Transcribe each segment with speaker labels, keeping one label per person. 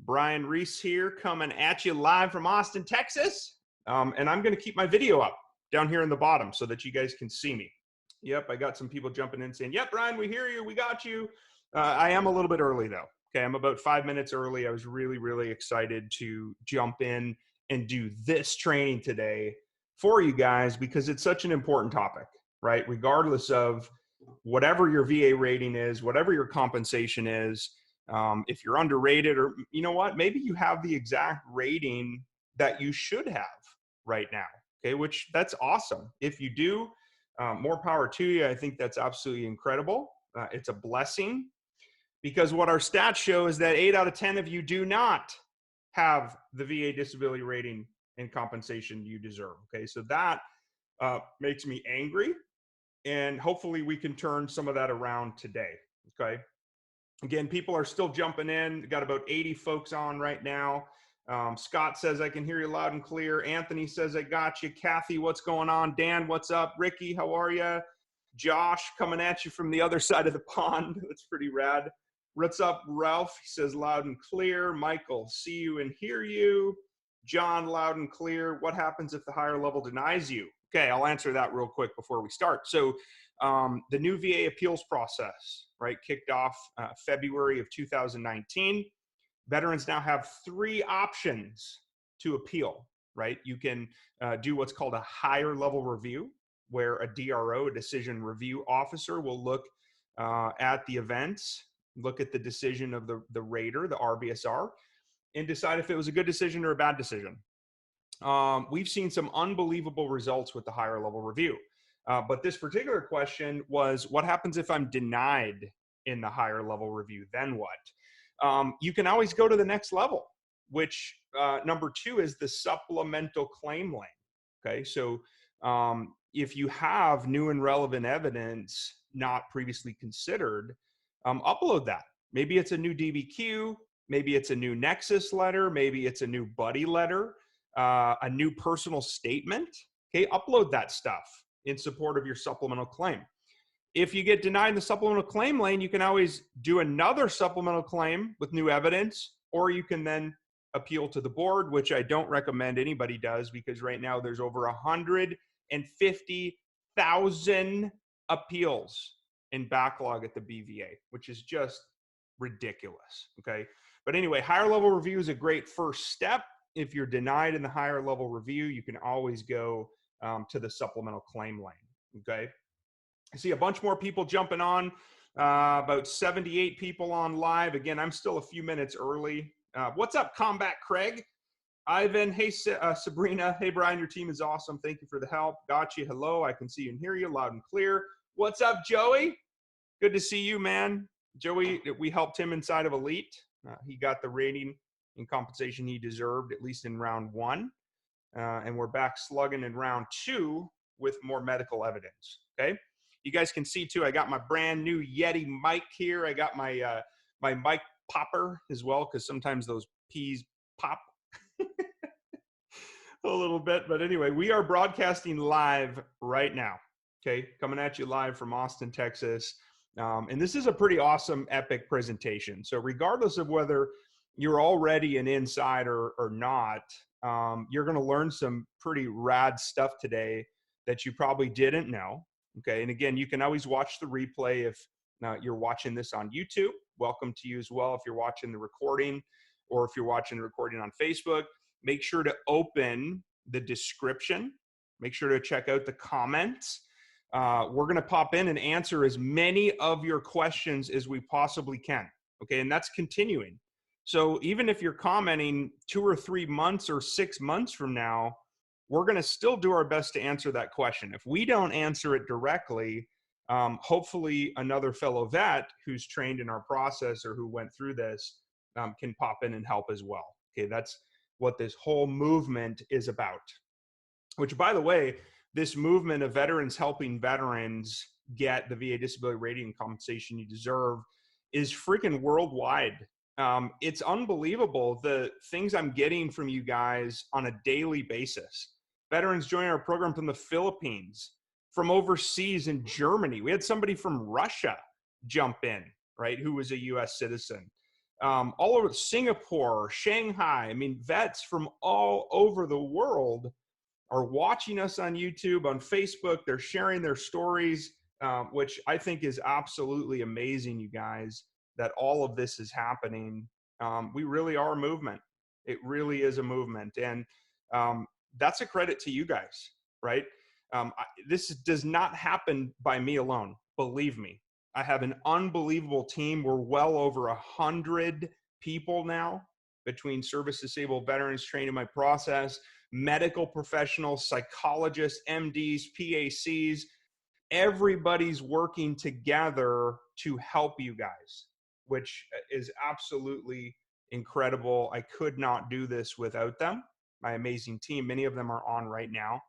Speaker 1: Brian Reese here, coming at you live from Austin, Texas. And I'm going to keep my video up down here in the bottom so that you guys can see me. Yep, I got some people jumping in saying, yep, Brian, we hear you, we got you. I am a little bit early though. Okay, I'm about 5 minutes early. I was really excited to jump in and do this training today for you guys because it's such an important topic, right? Regardless of whatever your VA rating is, whatever your compensation is, if you're underrated, or you know what, maybe you have the exact rating that you should have right now. Okay, which that's awesome. If you do, more power to you. I think that's absolutely incredible. It's a blessing because what our stats show is that 8 out of 10 of you do not have the VA disability rating and compensation you deserve. Okay, so that makes me angry, and hopefully we can turn some of that around today. Okay. Again, people are still jumping in. Got about 80 folks on right now. Scott says, I can hear you loud and clear. Anthony says, I got you. Kathy, what's going on? Dan, what's up? Ricky, how are you? Josh, coming at you from the other side of the pond. That's pretty rad. What's up, Ralph? He says, loud and clear. Michael, see you and hear you. John, loud and clear. What happens if the higher level denies you? Okay, I'll answer that real quick before we start. So the new VA appeals process, right, kicked off February of 2019. Veterans now have 3 options to appeal, right? You can do what's called a higher level review, where a DRO, a decision review officer, will look at the events, look at the decision of the rater, the RBSR, and decide if it was a good decision or a bad decision. We've seen some unbelievable results with the higher level review. But this particular question was, what happens if I'm denied in the higher level review? Then what? You can always go to the next level, which number 2 is the supplemental claim lane. Okay, so if you have new and relevant evidence not previously considered, upload that. Maybe it's a new DBQ, maybe it's a new nexus letter, maybe it's a new buddy letter, a new personal statement. Okay, upload that stuff in support of your supplemental claim. If you get denied in the supplemental claim lane, you can always do another supplemental claim with new evidence, or you can then appeal to the board, which I don't recommend anybody does, because right now there's over 150,000 appeals in backlog at the BVA, which is just ridiculous. Okay, but anyway, higher level review is a great first step. If you're denied in the higher level review, you can always go to the supplemental claim lane. Okay, I see a bunch more people jumping on, about 78 people on live. Again, I'm still a few minutes early. What's up, Combat Craig? Ivan, hey, Sabrina. Hey, Brian, your team is awesome. Thank you for the help. Got you. Hello, I can see you and hear you loud and clear. What's up, Joey? Good to see you, man. Joey, we helped him inside of Elite. He got the rating and compensation he deserved, at least in round 1. And we're back slugging in round 2 with more medical evidence. Okay, you guys can see too, I got my brand new Yeti mic here. I got my my mic popper as well, because sometimes those peas pop a little bit. But anyway, we are broadcasting live right now. Okay, coming at you live from Austin, Texas. And this is a pretty awesome, epic presentation. So regardless of whether you're already an insider or not, you're going to learn some pretty rad stuff today that you probably didn't know. Okay, and again, you can always watch the replay if you're watching this on YouTube. Welcome to you as well if you're watching the recording, or if you're watching the recording on Facebook. Make sure to open the description. Make sure to check out the comments. We're going to pop in and answer as many of your questions as we possibly can. Okay, and that's continuing. So even if you're commenting 2 or 3 months or 6 months from now, we're going to still do our best to answer that question. If we don't answer it directly, hopefully another fellow vet who's trained in our process or who went through this can pop in and help as well. Okay, that's what this whole movement is about. Which, by the way, this movement of veterans helping veterans get the VA disability rating and compensation you deserve is freaking worldwide. It's unbelievable the things I'm getting from you guys on a daily basis. Veterans joining our program from the Philippines, from overseas in Germany. We had somebody from Russia jump in, right, who was a US citizen. all over Singapore, Shanghai. I mean, vets from all over the world are watching us on YouTube, on Facebook. They're sharing their stories, which I think is absolutely amazing, you guys, that all of this is happening. We really are a movement. It really is a movement. And that's a credit to you guys, right? This does not happen by me alone. Believe me, I have an unbelievable team. We're well over 100 people now between service disabled veterans trained in my process, medical professionals, psychologists, MDs, PACs. Everybody's working together to help you guys, which is absolutely incredible. I could not do this without them, my amazing team. Many of them are on right now.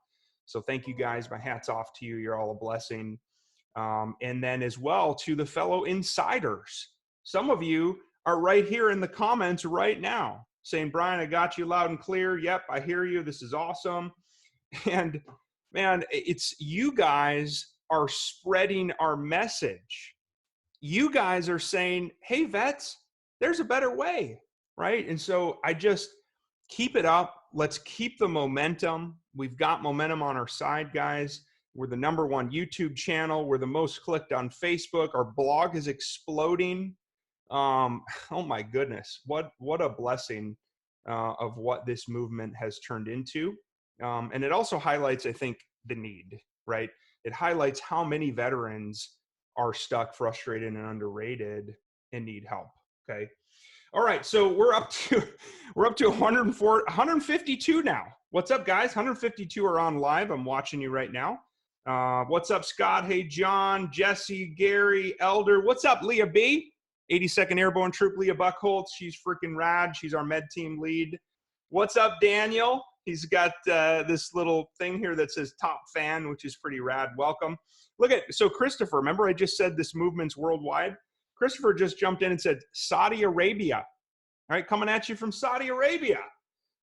Speaker 1: So thank you guys. My hat's off to you. You're all a blessing. And then as well to the fellow insiders. Some of you are right here in the comments right now saying, Brian, I got you loud and clear. Yep, I hear you. This is awesome. And man, it's you guys are spreading our message. You guys are saying, hey, vets, there's a better way, right? And so I just keep it up. Let's keep the momentum. We've got momentum on our side, guys. We're the #1 YouTube channel. We're the most clicked on Facebook. Our blog is exploding. Oh my goodness, what a blessing of what this movement has turned into. And it also highlights, I think, the need, right? It highlights how many veterans are stuck, frustrated, and underrated and need help. Okay. All right. So we're up to 104, 152 now. What's up, guys? 152 are on live. I'm watching you right now. What's up, Scott? Hey, John, Jesse, Gary, Elder. What's up, Leah B? 82nd Airborne Troop Leah Buckholtz. She's freaking rad. She's our med team lead. What's up, Daniel? He's got this little thing here that says top fan, which is pretty rad. Welcome. Look at, so Christopher, remember I just said this movement's worldwide? Christopher just jumped in and said, Saudi Arabia. All right, coming at you from Saudi Arabia.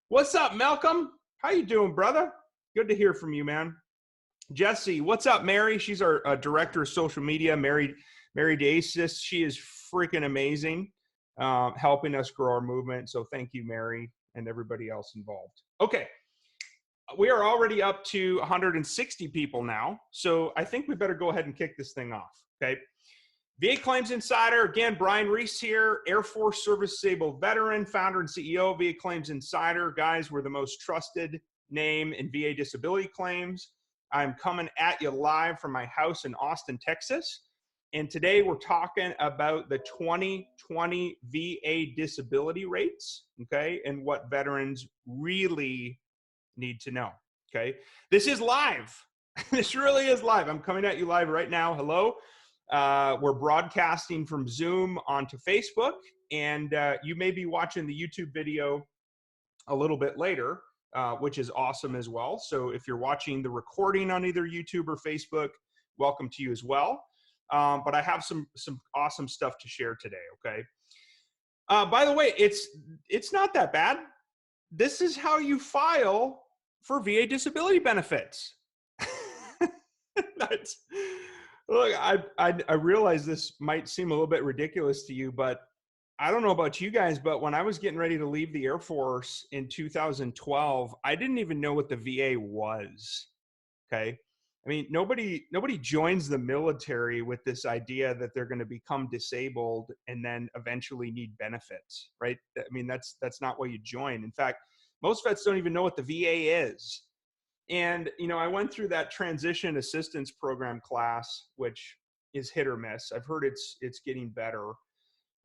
Speaker 1: What's up, Malcolm? How you doing, brother? Good to hear from you, man. Jesse, what's up, Mary? She's our director of social media, Mary Dacis. She is freaking amazing, helping us grow our movement. So thank you, Mary, and everybody else involved. Okay, we are already up to 160 people now. So I think we better go ahead and kick this thing off, okay? VA Claims Insider, again, Brian Reese here, Air Force Service Disabled Veteran, founder and CEO, VA Claims Insider. Guys, we're the most trusted name in VA disability claims. I'm coming at you live from my house in Austin, Texas. And today we're talking about the 2020 VA disability rates, okay, and what veterans really need to know, okay? This is live. This really is live. I'm coming at you live right now. Hello. We're broadcasting from Zoom onto Facebook, and you may be watching the YouTube video a little bit later, which is awesome as well. So if you're watching the recording on either YouTube or Facebook, welcome to you as well. But I have some awesome stuff to share today, okay? By the way, it's not that bad. This is how you file for VA disability benefits. Look, I realize this might seem a little bit ridiculous to you, but I don't know about you guys, but when I was getting ready to leave the Air Force in 2012, I didn't even know what the VA was, okay? I mean, nobody joins the military with this idea that they're going to become disabled and then eventually need benefits, right? I mean, that's not why you join. In fact, most vets don't even know what the VA is. And, you know, I went through that transition assistance program class, which is hit or miss. I've heard it's getting better.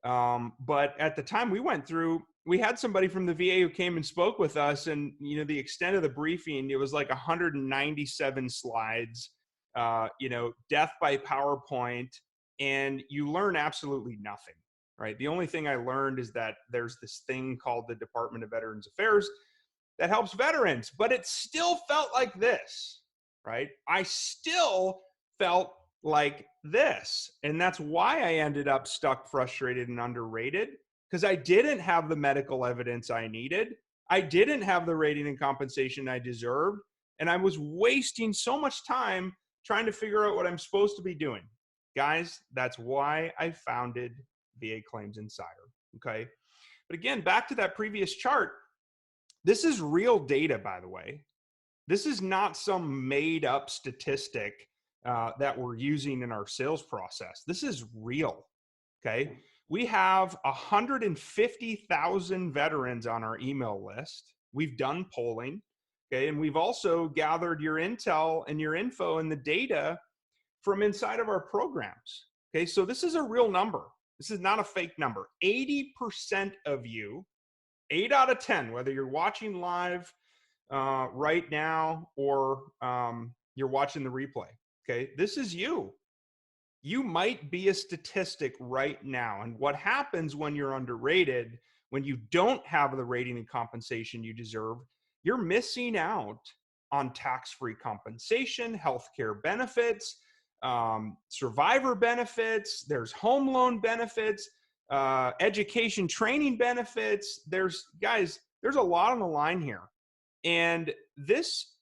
Speaker 1: But at the time we went through, we had somebody from the VA who came and spoke with us, and, you know, the extent of the briefing, it was like 197 slides, you know, death by PowerPoint, and you learn absolutely nothing, right? The only thing I learned is that there's this thing called the Department of Veterans Affairs that helps veterans, but it still felt like this, right? I still felt like this. And that's why I ended up stuck, frustrated, and underrated, because I didn't have the medical evidence I needed. I didn't have the rating and compensation I deserved. And I was wasting so much time trying to figure out what I'm supposed to be doing. Guys, that's why I founded VA Claims Insider. Okay. But again, back to that previous chart, this is real data, by the way. This is not some made up statistic that we're using in our sales process. This is real. Okay. We have 150,000 veterans on our email list. We've done polling. Okay. And we've also gathered your intel and your info and the data from inside of our programs. Okay. So this is a real number. This is not a fake number. 80% of you, 8 out of 10, whether you're watching live right now or you're watching the replay. Okay. This is you. You might be a statistic right now. And what happens when you're underrated, when you don't have the rating and compensation you deserve, you're missing out on tax-free compensation, healthcare benefits, survivor benefits, there's home loan benefits, education training benefits. There's a lot on the line here. And this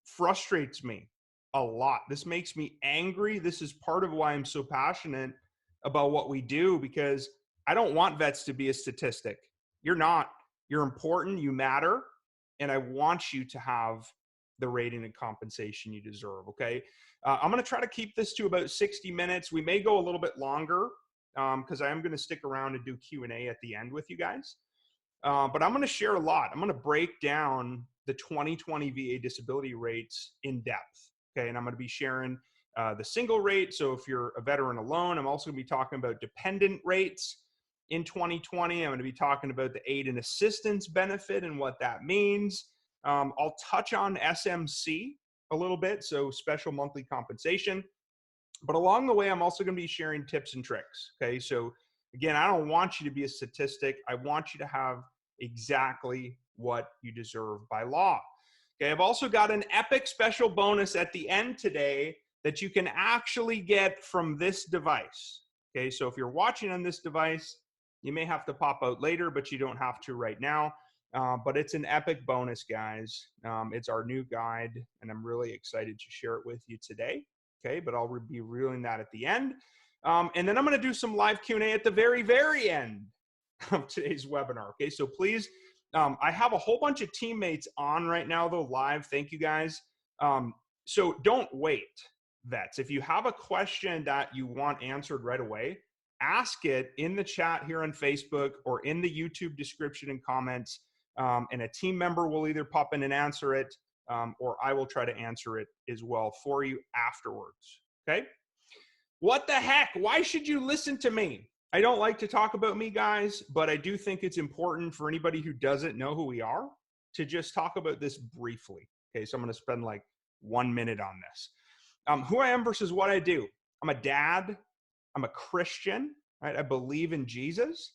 Speaker 1: frustrates me a lot. This makes me angry. This is part of why I'm so passionate about what we do, because I don't want vets to be a statistic. You're not. You're important. You matter. And I want you to have the rating and compensation you deserve. Okay. I'm going to try to keep this to about 60 minutes. We may go a little bit longer because I am going to stick around and do Q&A at the end with you guys. But I'm going to share a lot. I'm going to break down the 2020 VA disability rates in depth. Okay. And I'm going to be sharing the single rate. So if you're a veteran alone, I'm also going to be talking about dependent rates in 2020. I'm going to be talking about the aid and assistance benefit and what that means. I'll touch on SMC a little bit. So special monthly compensation. But along the way, I'm also going to be sharing tips and tricks. Okay. So again, I don't want you to be a statistic. I want you to have exactly what you deserve by law. Okay. I've also got an epic special bonus at the end today that you can actually get from this device. Okay. So if you're watching on this device, you may have to pop out later, but you don't have to right now. But it's an epic bonus, guys. It's our new guide, and I'm really excited to share it with you today. Okay, but I'll be revealing that at the end. And then I'm going to do some live Q&A at the very, very end of today's webinar. Okay, so please, I have a whole bunch of teammates on right now, though, live. Thank you, guys. So don't wait, vets. If you have a question that you want answered right away, ask it in the chat here on Facebook or in the YouTube description and comments. And a team member will either pop in and answer it, or I will try to answer it as well for you afterwards. Okay. What the heck? Why should you listen to me? I don't like to talk about me, guys, but I do think it's important for anybody who doesn't know who we are to just talk about this briefly. Okay. So I'm going to spend like 1 minute on this. Who I am versus what I do. I'm a dad. I'm a Christian, right? I believe in Jesus.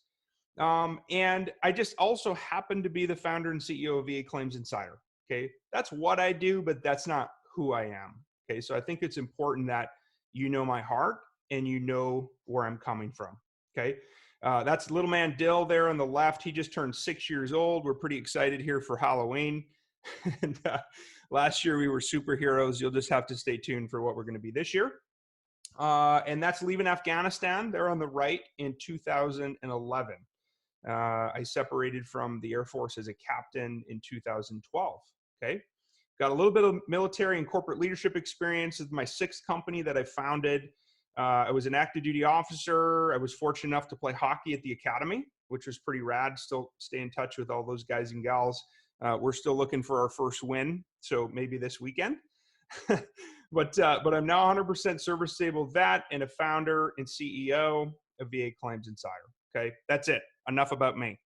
Speaker 1: And I just also happen to be the founder and CEO of VA Claims Insider. Okay. That's what I do, but that's not who I am. Okay. So I think it's important that you know my heart and you know where I'm coming from. Okay. That's little man Dill there on the left. He just turned 6 years old. We're pretty excited here for Halloween. And last year we were superheroes. You'll just have to stay tuned for what we're going to be this year. And that's leaving Afghanistan. They're on the right in 2011. I separated from the Air Force as a captain in 2012. Okay. Got a little bit of military and corporate leadership experience with my 6th company that I founded. I was an active duty officer. I was fortunate enough to play hockey at the academy, which was pretty rad. Still stay in touch with all those guys and gals. We're still looking for our first win. So maybe this weekend. But I'm now 100% service disabled vet and a founder and CEO of VA Claims Insider. Okay. That's it. Enough about me.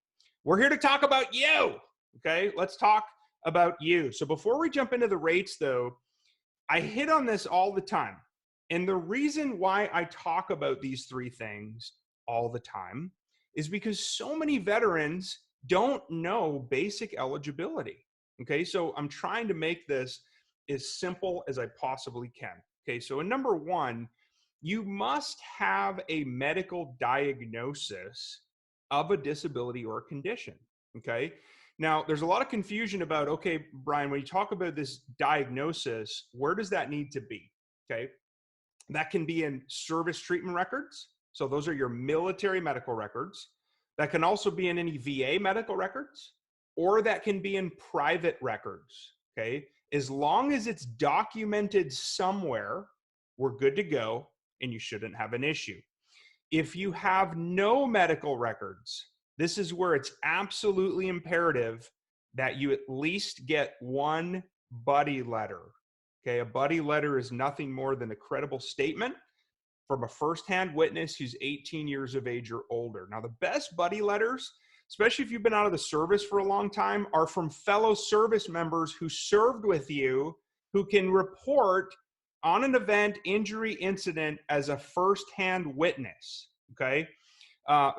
Speaker 1: We're here to talk about you. Okay. Let's talk about you. So before we jump into the rates though, I hit on this all the time. And the reason why I talk about these 3 things all the time is because so many veterans don't know basic eligibility. Okay. So I'm trying to make this as simple as I possibly can. Okay. So in number 1, you must have a medical diagnosis of a disability or condition. Okay. Now there's a lot of confusion about, okay, Brian, when you talk about this diagnosis, where does that need to be? Okay. That can be in service treatment records. So those are your military medical records. That can also be in any VA medical records, or that can be in private records, okay? As long as it's documented somewhere, we're good to go and you shouldn't have an issue. If you have no medical records, this is where it's absolutely imperative that you at least get one buddy letter. Okay, a buddy letter is nothing more than a credible statement from a firsthand witness who's 18 years of age or older. Now, the best buddy letters, especially if you've been out of the service for a long time, are from fellow service members who served with you, who can report on an event, injury, incident as a firsthand witness, okay?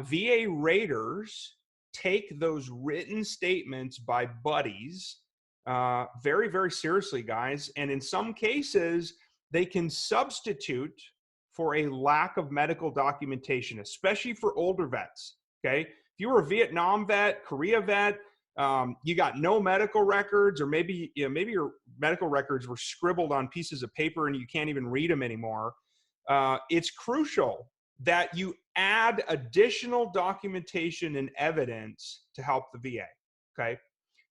Speaker 1: VA raters take those written statements by buddies very, very seriously, guys. And in some cases, they can substitute for a lack of medical documentation, especially for older vets, okay? If you were a Vietnam vet, Korea vet, you got no medical records, or maybe your medical records were scribbled on pieces of paper and you can't even read them anymore. It's crucial that you add additional documentation and evidence to help the VA, okay?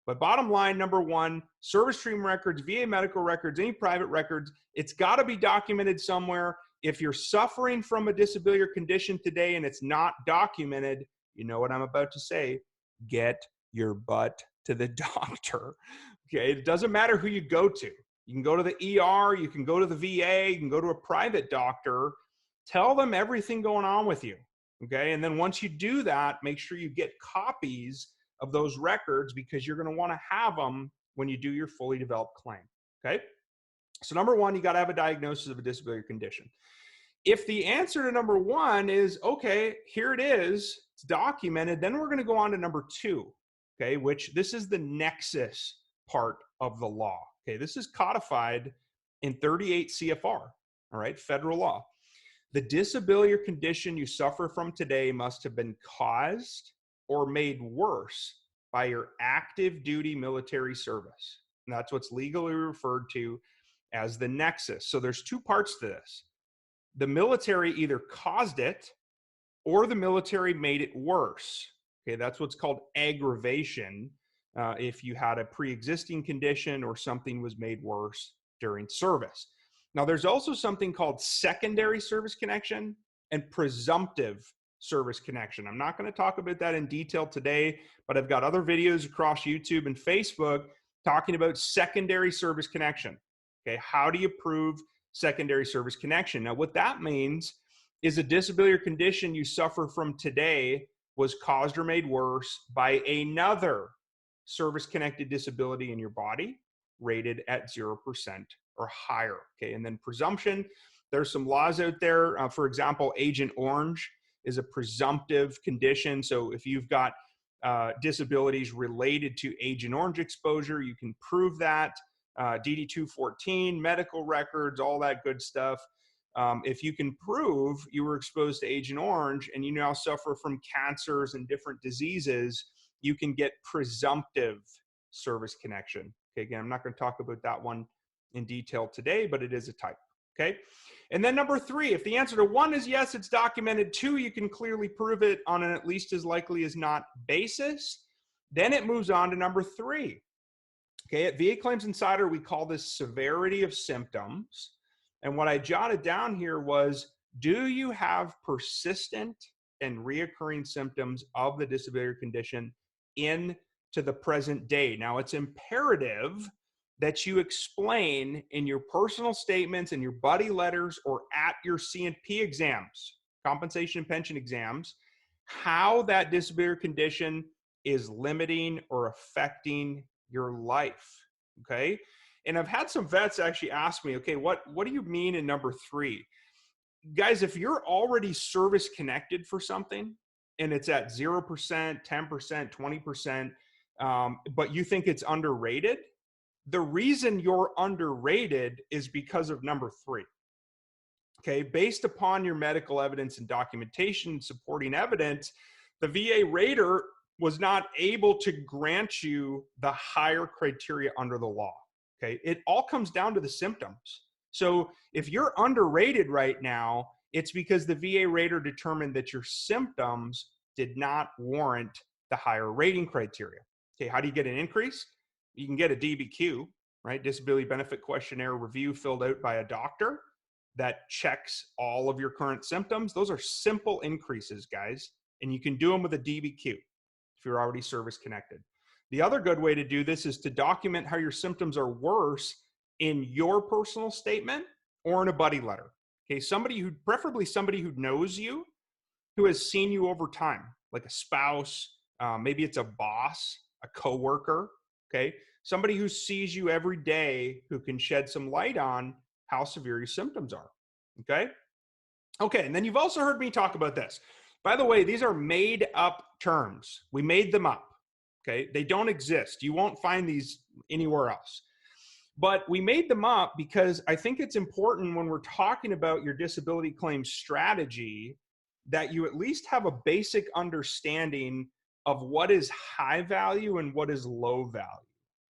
Speaker 1: But bottom line, number one, service stream records, VA medical records, any private records, it's got to be documented somewhere. If you're suffering from a disability or condition today and it's not documented, you know what I'm about to say, get your butt to the doctor, okay? It doesn't matter who you go to. You can go to the ER, you can go to the VA, you can go to a private doctor. Tell them everything going on with you, okay? And then once you do that, make sure you get copies of those records, because you're going to want to have them when you do your fully developed claim, okay? So number one, you got to have a diagnosis of a disability or condition. If the answer to number one is, okay, here it is, it's documented, then we're going to go on to number two, okay, which this is the nexus part of the law, okay? This is codified in 38 CFR, all right, federal law. The disability or condition you suffer from today must have been caused or made worse by your active duty military service. And that's what's legally referred to as the nexus. So there's two parts to this. The military either caused it or the military made it worse. Okay, that's what's called aggravation. If you had a pre-existing condition or something was made worse during service. Now, there's also something called secondary service connection and presumptive service connection. I'm not going to talk about that in detail today, but I've got other videos across YouTube and Facebook talking about secondary service connection. Okay, how do you prove secondary service connection? Now, what that means is a disability or condition you suffer from today was caused or made worse by another service-connected disability in your body rated at 0% or higher. Okay, and then presumption, there's some laws out there. For example, Agent Orange is a presumptive condition. So if you've got disabilities related to Agent Orange exposure, you can prove that. DD-214, medical records, all that good stuff. If you can prove you were exposed to Agent Orange and you now suffer from cancers and different diseases, you can get presumptive service connection. Okay, again, I'm not going to talk about that one in detail today, but it is a type. Okay, and then number three, if the answer to one is yes, it's documented. Two, you can clearly prove it on an at least as likely as not basis. Then it moves on to number three. Okay, at VA Claims Insider, we call this severity of symptoms. And what I jotted down here was, do you have persistent and reoccurring symptoms of the disability or condition into the present day? Now, it's imperative that you explain in your personal statements, in your buddy letters, or at your C&P exams, compensation and pension exams, how that disability or condition is limiting or affecting your life, okay? And I've had some vets actually ask me, okay, what do you mean in number three? Guys, if you're already service connected for something and it's at 0%, 10%, 20%, but you think it's underrated, the reason you're underrated is because of number three. Okay, based upon your medical evidence and documentation supporting evidence, the VA rater was not able to grant you the higher criteria under the law. Okay, it all comes down to the symptoms. So if you're underrated right now, it's because the VA rater determined that your symptoms did not warrant the higher rating criteria. Okay, how do you get an increase? You can get a DBQ, right? Disability Benefit Questionnaire Review filled out by a doctor that checks all of your current symptoms. Those are simple increases, guys, and you can do them with a DBQ if you're already service connected. The other good way to do this is to document how your symptoms are worse in your personal statement or in a buddy letter. Okay, preferably somebody who knows you, who has seen you over time, like a spouse, maybe it's a boss, a coworker, okay? Somebody who sees you every day who can shed some light on how severe your symptoms are, okay? Okay, and then you've also heard me talk about this. By the way, these are made up terms. We made them up, okay? They don't exist. You won't find these anywhere else. But we made them up because I think it's important when we're talking about your disability claim strategy that you at least have a basic understanding of what is high value and what is low value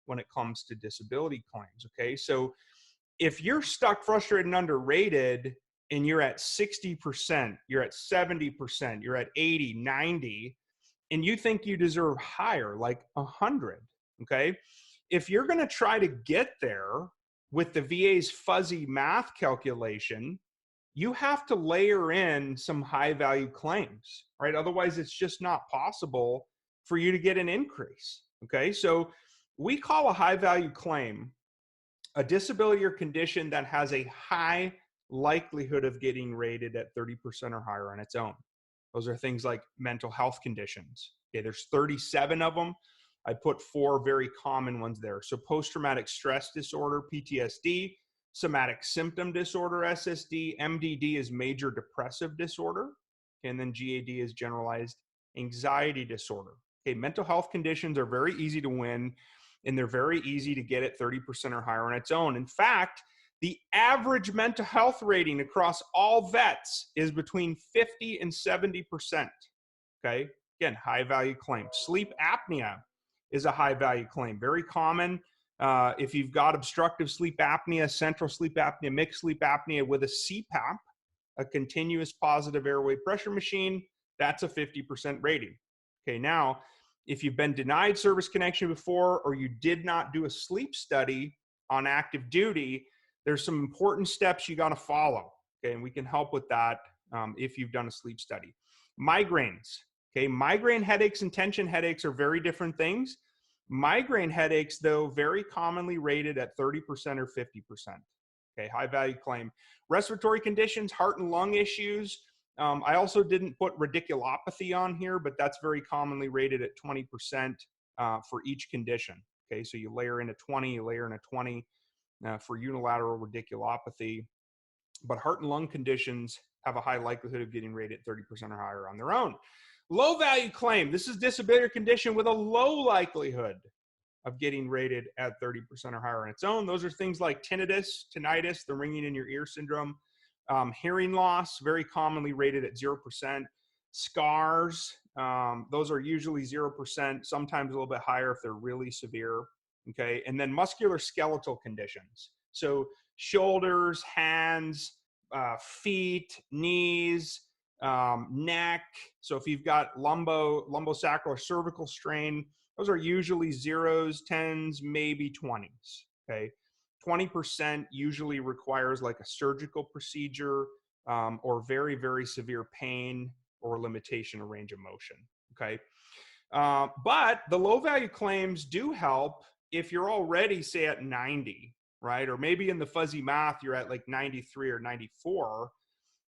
Speaker 1: when it comes to disability claims, okay? So if you're stuck, frustrated, and underrated, and you're at 60%, you're at 70%, you're at 80, 90, and you think you deserve higher, like 100, okay? If you're gonna try to get there with the VA's fuzzy math calculation, you have to layer in some high value claims, right? Otherwise, it's just not possible for you to get an increase, okay? So we call a high value claim a disability or condition that has a high likelihood of getting rated at 30% or higher on its own. Those are things like mental health conditions. Okay, there's 37 of them. I put 4 very common ones there. So post-traumatic stress disorder, PTSD, somatic symptom disorder, SSD, MDD is major depressive disorder, and then GAD is generalized anxiety disorder. Okay, mental health conditions are very easy to win, and they're very easy to get at 30% or higher on its own. In fact, the average mental health rating across all vets is between 50 and 70%. Okay, again, high value claim. Sleep apnea is a high value claim, very common. If you've got obstructive sleep apnea, central sleep apnea, mixed sleep apnea with a CPAP, a continuous positive airway pressure machine, that's a 50% rating. Okay, now, if you've been denied service connection before or you did not do a sleep study on active duty, there's some important steps you got to follow. Okay, and we can help with that if you've done a sleep study. Migraines. Okay, migraine headaches and tension headaches are very different things. Migraine headaches, though, very commonly rated at 30% or 50%. Okay, high value claim. Respiratory conditions, heart and lung issues. I also didn't put radiculopathy on here, but that's very commonly rated at 20% for each condition. Okay, so you layer in a 20, you layer in a 20 for unilateral radiculopathy. But heart and lung conditions have a high likelihood of getting rated 30% or higher on their own. Low value claim. This is disability or condition with a low likelihood of getting rated at 30% or higher on its own. Those are things like tinnitus, the ringing in your ear syndrome, hearing loss, very commonly rated at 0%. Scars, those are usually 0%, sometimes a little bit higher if they're really severe. Okay, and then musculoskeletal conditions. So shoulders, hands, feet, knees, neck. So if you've got lumbosacral or cervical strain, those are usually 0s, 10s, maybe 20s. Okay, 20% usually requires like a surgical procedure or very, very severe pain or limitation of range of motion. Okay, but the low value claims do help if you're already, say, at 90, right? Or maybe in the fuzzy math, you're at like 93 or 94,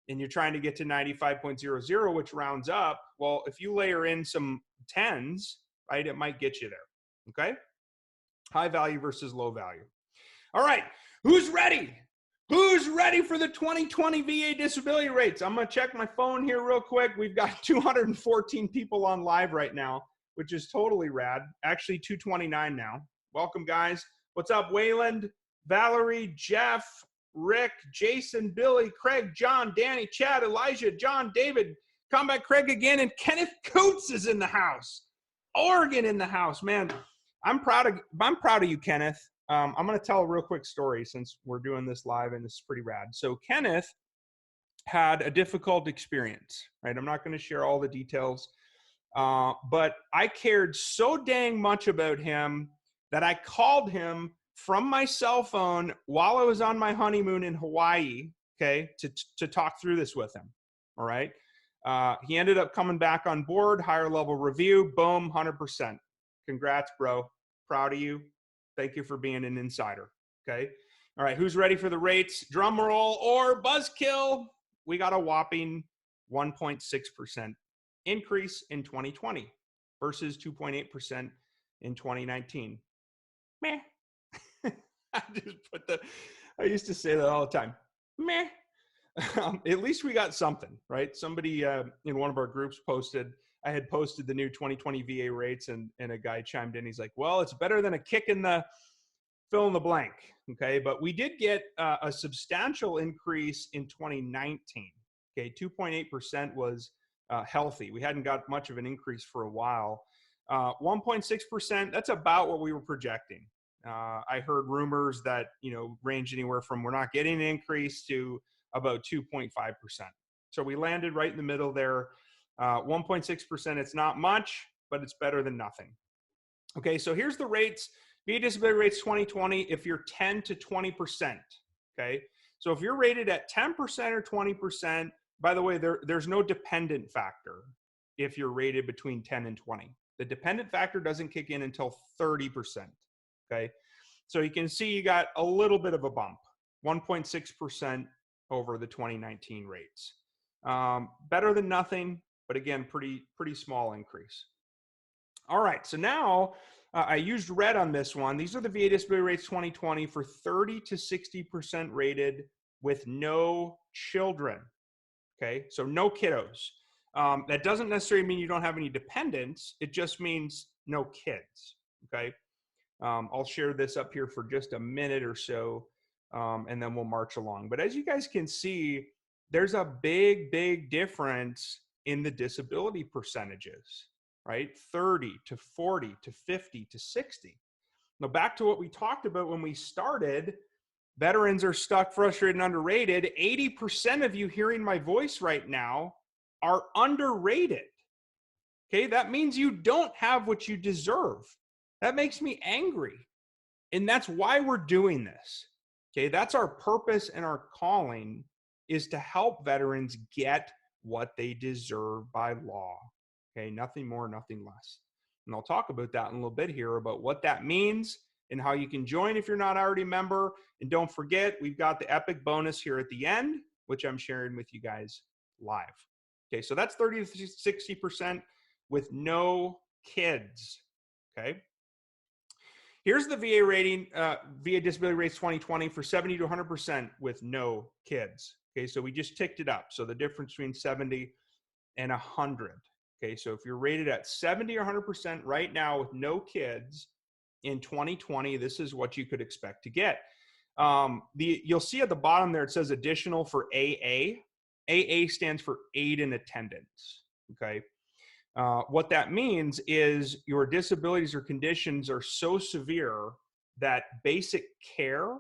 Speaker 1: and you're trying to get to 95.00, which rounds up. Well, if you layer in some 10s, right, it might get you there, okay? High value versus low value. All right, who's ready? Who's ready for the 2020 VA disability rates? I'm gonna check my phone here real quick. We've got 214 people on live right now, which is totally rad. Actually, 229 now. Welcome, guys. What's up, Wayland, Valerie, Jeff, Rick, Jason, Billy, Craig, John, Danny, Chad, Elijah, John, David, Combat Craig again, and Kenneth Coates is in the house. Oregon in the house, man. I'm proud of you, Kenneth. I'm going to tell a real quick story since we're doing this live and this is pretty rad. So Kenneth had a difficult experience, right? I'm not going to share all the details, But I cared so dang much about him that I called him from my cell phone while I was on my honeymoon in Hawaii, okay, to talk through this with him. All right. He ended up coming back on board, higher level review, boom, 100%. Congrats, bro. Proud of you. Thank you for being an insider. Okay. All right. Who's ready for the rates? Drum roll or buzzkill. We got a whopping 1.6% increase in 2020 versus 2.8% in 2019. Meh. I used to say that all the time. Meh. At least we got something, right? Somebody in one of our groups I had posted the new 2020 VA rates, and a guy chimed in. He's like, well, it's better than a kick in the fill in the blank. Okay. But we did get a substantial increase in 2019. Okay. 2.8% was healthy. We hadn't got much of an increase for a while. 1.6%, that's about what we were projecting. I heard rumors that, range anywhere from we're not getting an increase to about 2.5%. So we landed right in the middle there. 1.6%, it's not much, but it's better than nothing. Okay, so here's the rates. VA disability rates 2020 if you're 10 to 20%. Okay, so if you're rated at 10% or 20%, by the way, there's no dependent factor if you're rated between 10 and 20. The dependent factor doesn't kick in until 30%. Okay, so you can see you got a little bit of a bump, 1.6% over the 2019 rates. Better than nothing, but again, pretty small increase. All right, so now I used red on this one. These are the VA disability rates 2020 for 30 to 60% rated with no children. Okay, so no kiddos. That doesn't necessarily mean you don't have any dependents. It just means no kids. Okay, I'll share this up here for just a minute or so, and then we'll march along. But as you guys can see, there's a big difference in the disability percentages, right? 30 to 40 to 50 to 60. Now back to what we talked about when we started, veterans are stuck, frustrated, and underrated. 80% of you hearing my voice right now are underrated. Okay, that means you don't have what you deserve. That makes me angry. And that's why we're doing this. Okay, that's our purpose and our calling, is to help veterans get what they deserve by law. Okay, nothing more, nothing less. And I'll talk about that in a little bit here, about what that means and how you can join if you're not already a member. And don't forget, we've got the epic bonus here at the end, which I'm sharing with you guys live. Okay, so that's 30 to 60% with no kids. Okay. Here's the VA rating, VA disability rates 2020 for 70 to 100% with no kids. Okay, so we just ticked it up. So the difference between 70 and 100. Okay, so if you're rated at 70 or 100% right now with no kids in 2020, this is what you could expect to get. You'll see at the bottom there, it says additional for AA. AA stands for aid in attendance. Okay. What that means is your disabilities or conditions are so severe that basic care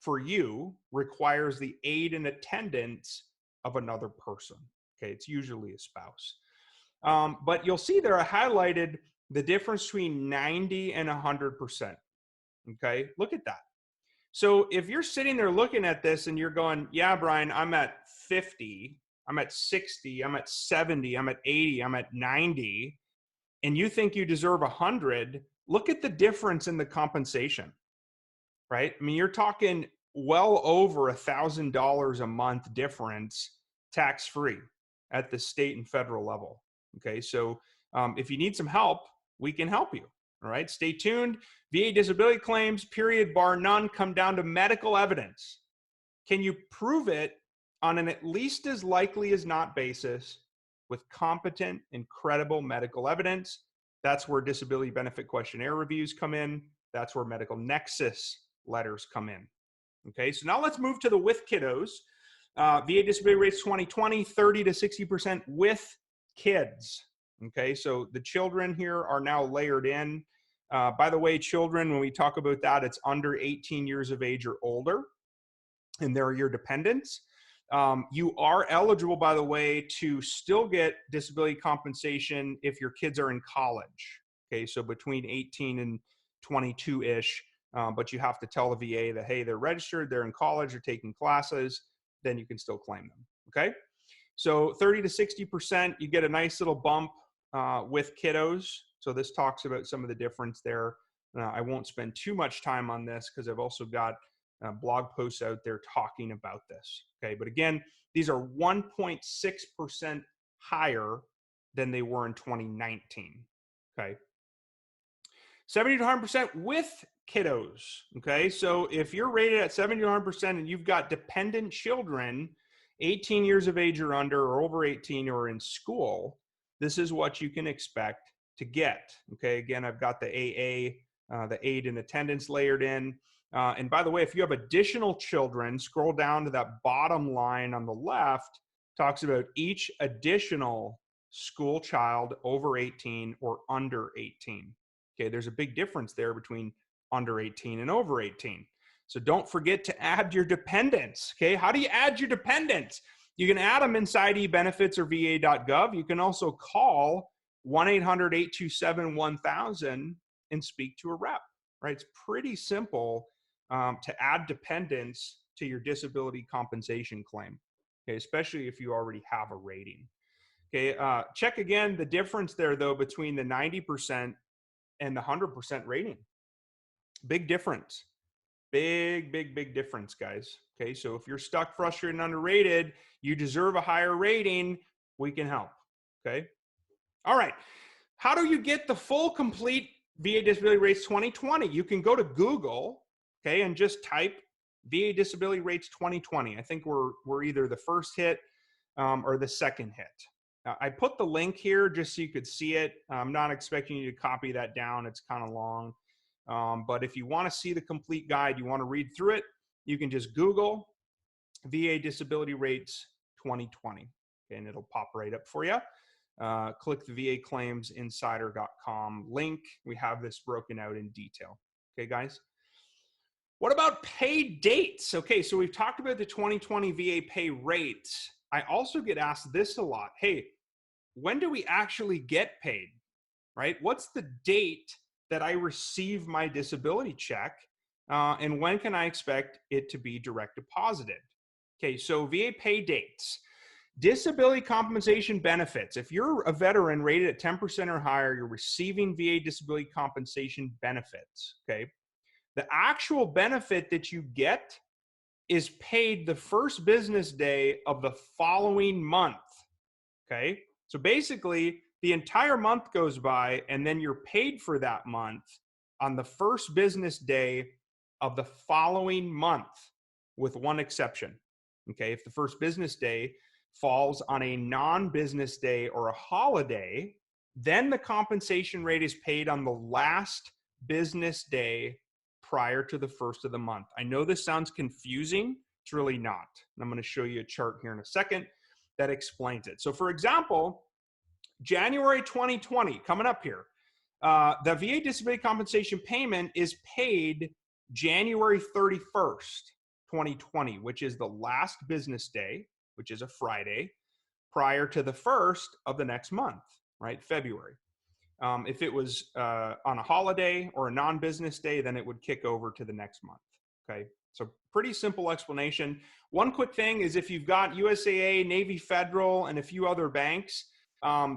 Speaker 1: for you requires the aid and attendance of another person. Okay, it's usually a spouse. But you'll see there I highlighted the difference between 90 and 100%. Okay, look at that. So if you're sitting there looking at this and you're going, yeah, Brian, I'm at 50, I'm at 60, I'm at 70, I'm at 80, I'm at 90, and you think you deserve 100, look at the difference in the compensation, right? I mean, you're talking well over $1,000 a month difference tax-free at the state and federal level. Okay, so if you need some help, we can help you. All right, stay tuned. VA disability claims, period, bar none, come down to medical evidence. Can you prove it on an at least as likely as not basis with competent and credible medical evidence? That's where disability benefit questionnaire reviews come in. That's where medical nexus letters come in. Okay, so now let's move to the with kiddos. VA disability rates 2020, 30 to 60% with kids. Okay, so the children here are now layered in. By the way, children, when we talk about that, it's under 18 years of age or older, and they're your dependents. You are eligible, by the way, to still get disability compensation if your kids are in college. Okay, so between 18 and 22-ish, but you have to tell the VA that, hey, they're registered, they're in college, they're taking classes, then you can still claim them, okay? So 30 to 60%, you get a nice little bump with kiddos. So this talks about some of the difference there. I won't spend too much time on this because I've also got blog posts out there talking about this. Okay, but again, these are 1.6% higher than they were in 2019. Okay, 70 to 100% with kiddos. Okay, so if you're rated at 70 to 100% and you've got dependent children, 18 years of age or under, or over 18, or in school, this is what you can expect to get. Okay, again, I've got the AA, the aid in attendance layered in. And by the way, if you have additional children, scroll down to that bottom line on the left, talks about each additional school child over 18 or under 18. Okay, there's a big difference there between under 18 and over 18. So don't forget to add your dependents. Okay, how do you add your dependents? You can add them inside eBenefits or va.gov. You can also call 1-800-827-1000 and speak to a rep, right? It's pretty simple to add dependents to your disability compensation claim, okay, especially if you already have a rating. Okay, check again the difference there, though, between the 90% and the 100% rating. Big difference. Big difference, guys. Okay, so if you're stuck, frustrated, and underrated, you deserve a higher rating, we can help. Okay, all right. How do you get the full complete VA disability rates 2020? You can go to Google, okay, and just type VA disability rates 2020. I think we're either the first hit or the second hit. I put the link here just so you could see it. I'm not expecting you to copy that down. It's kind of long. But if you want to see the complete guide, you want to read through it, you can just Google VA disability rates 2020, okay, and it'll pop right up for you. Click the VAclaimsinsider.com link. We have this broken out in detail. Okay, guys? What about pay dates? Okay, so we've talked about the 2020 VA pay rates. I also get asked this a lot. Hey, when do we actually get paid, right? What's the date that I receive my disability check? And when can I expect it to be direct deposited? Okay, so VA pay dates. Disability compensation benefits. If you're a veteran rated at 10% or higher, you're receiving VA disability compensation benefits, okay? The actual benefit that you get is paid the first business day of the following month, okay? So basically, the entire month goes by and then you're paid for that month on the first business day of the following month, with one exception, okay? If the first business day falls on a non-business day or a holiday, then the compensation rate is paid on the last business day prior to the first of the month. I know this sounds confusing. It's really not. And I'm going to show you a chart here in a second that explains it. So for example, January 2020, coming up here, the VA disability compensation payment is paid January 31st, 2020, which is the last business day, which is a Friday, prior to the first of the next month, right? February. If it was on a holiday or a non-business day, then it would kick over to the next month, okay? So pretty simple explanation. One quick thing is if you've got USAA, Navy Federal, and a few other banks,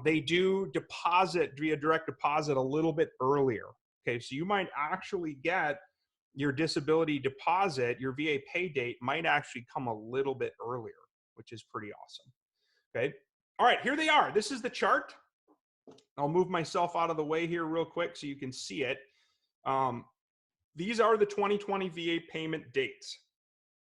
Speaker 1: they do deposit via direct deposit a little bit earlier, okay? So you might actually get your disability deposit, your VA pay date might actually come a little bit earlier, which is pretty awesome, okay? All right, here they are. This is the chart. I'll move myself out of the way here real quick so you can see it. These are the 2020 VA payment dates,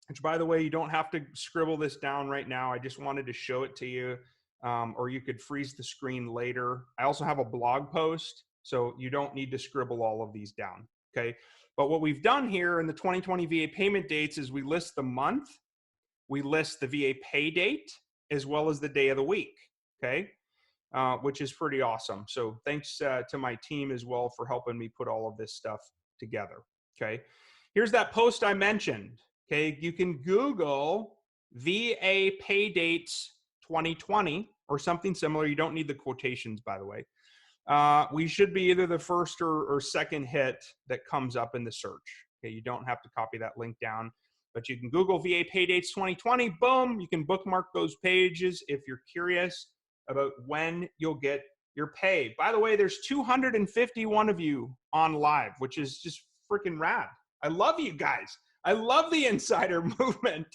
Speaker 1: which, by the way, you don't have to scribble this down right now. I just wanted to show it to you, or you could freeze the screen later. I also have a blog post, so you don't need to scribble all of these down, okay? But what we've done here in the 2020 VA payment dates is we list the month, we list the VA pay date, as well as the day of the week, okay? Which is pretty awesome. So thanks to my team as well for helping me put all of this stuff together, okay? Here's that post I mentioned, okay? You can Google VA pay dates 2020 or something similar. You don't need the quotations, by the way. We should be either the first or second hit that comes up in the search. Okay, you don't have to copy that link down, but you can Google VA pay dates 2020. Boom, you can bookmark those pages if you're curious about when you'll get your pay. By the way, there's 251 of you on live, which is just freaking rad. I love you guys. I love the insider movement.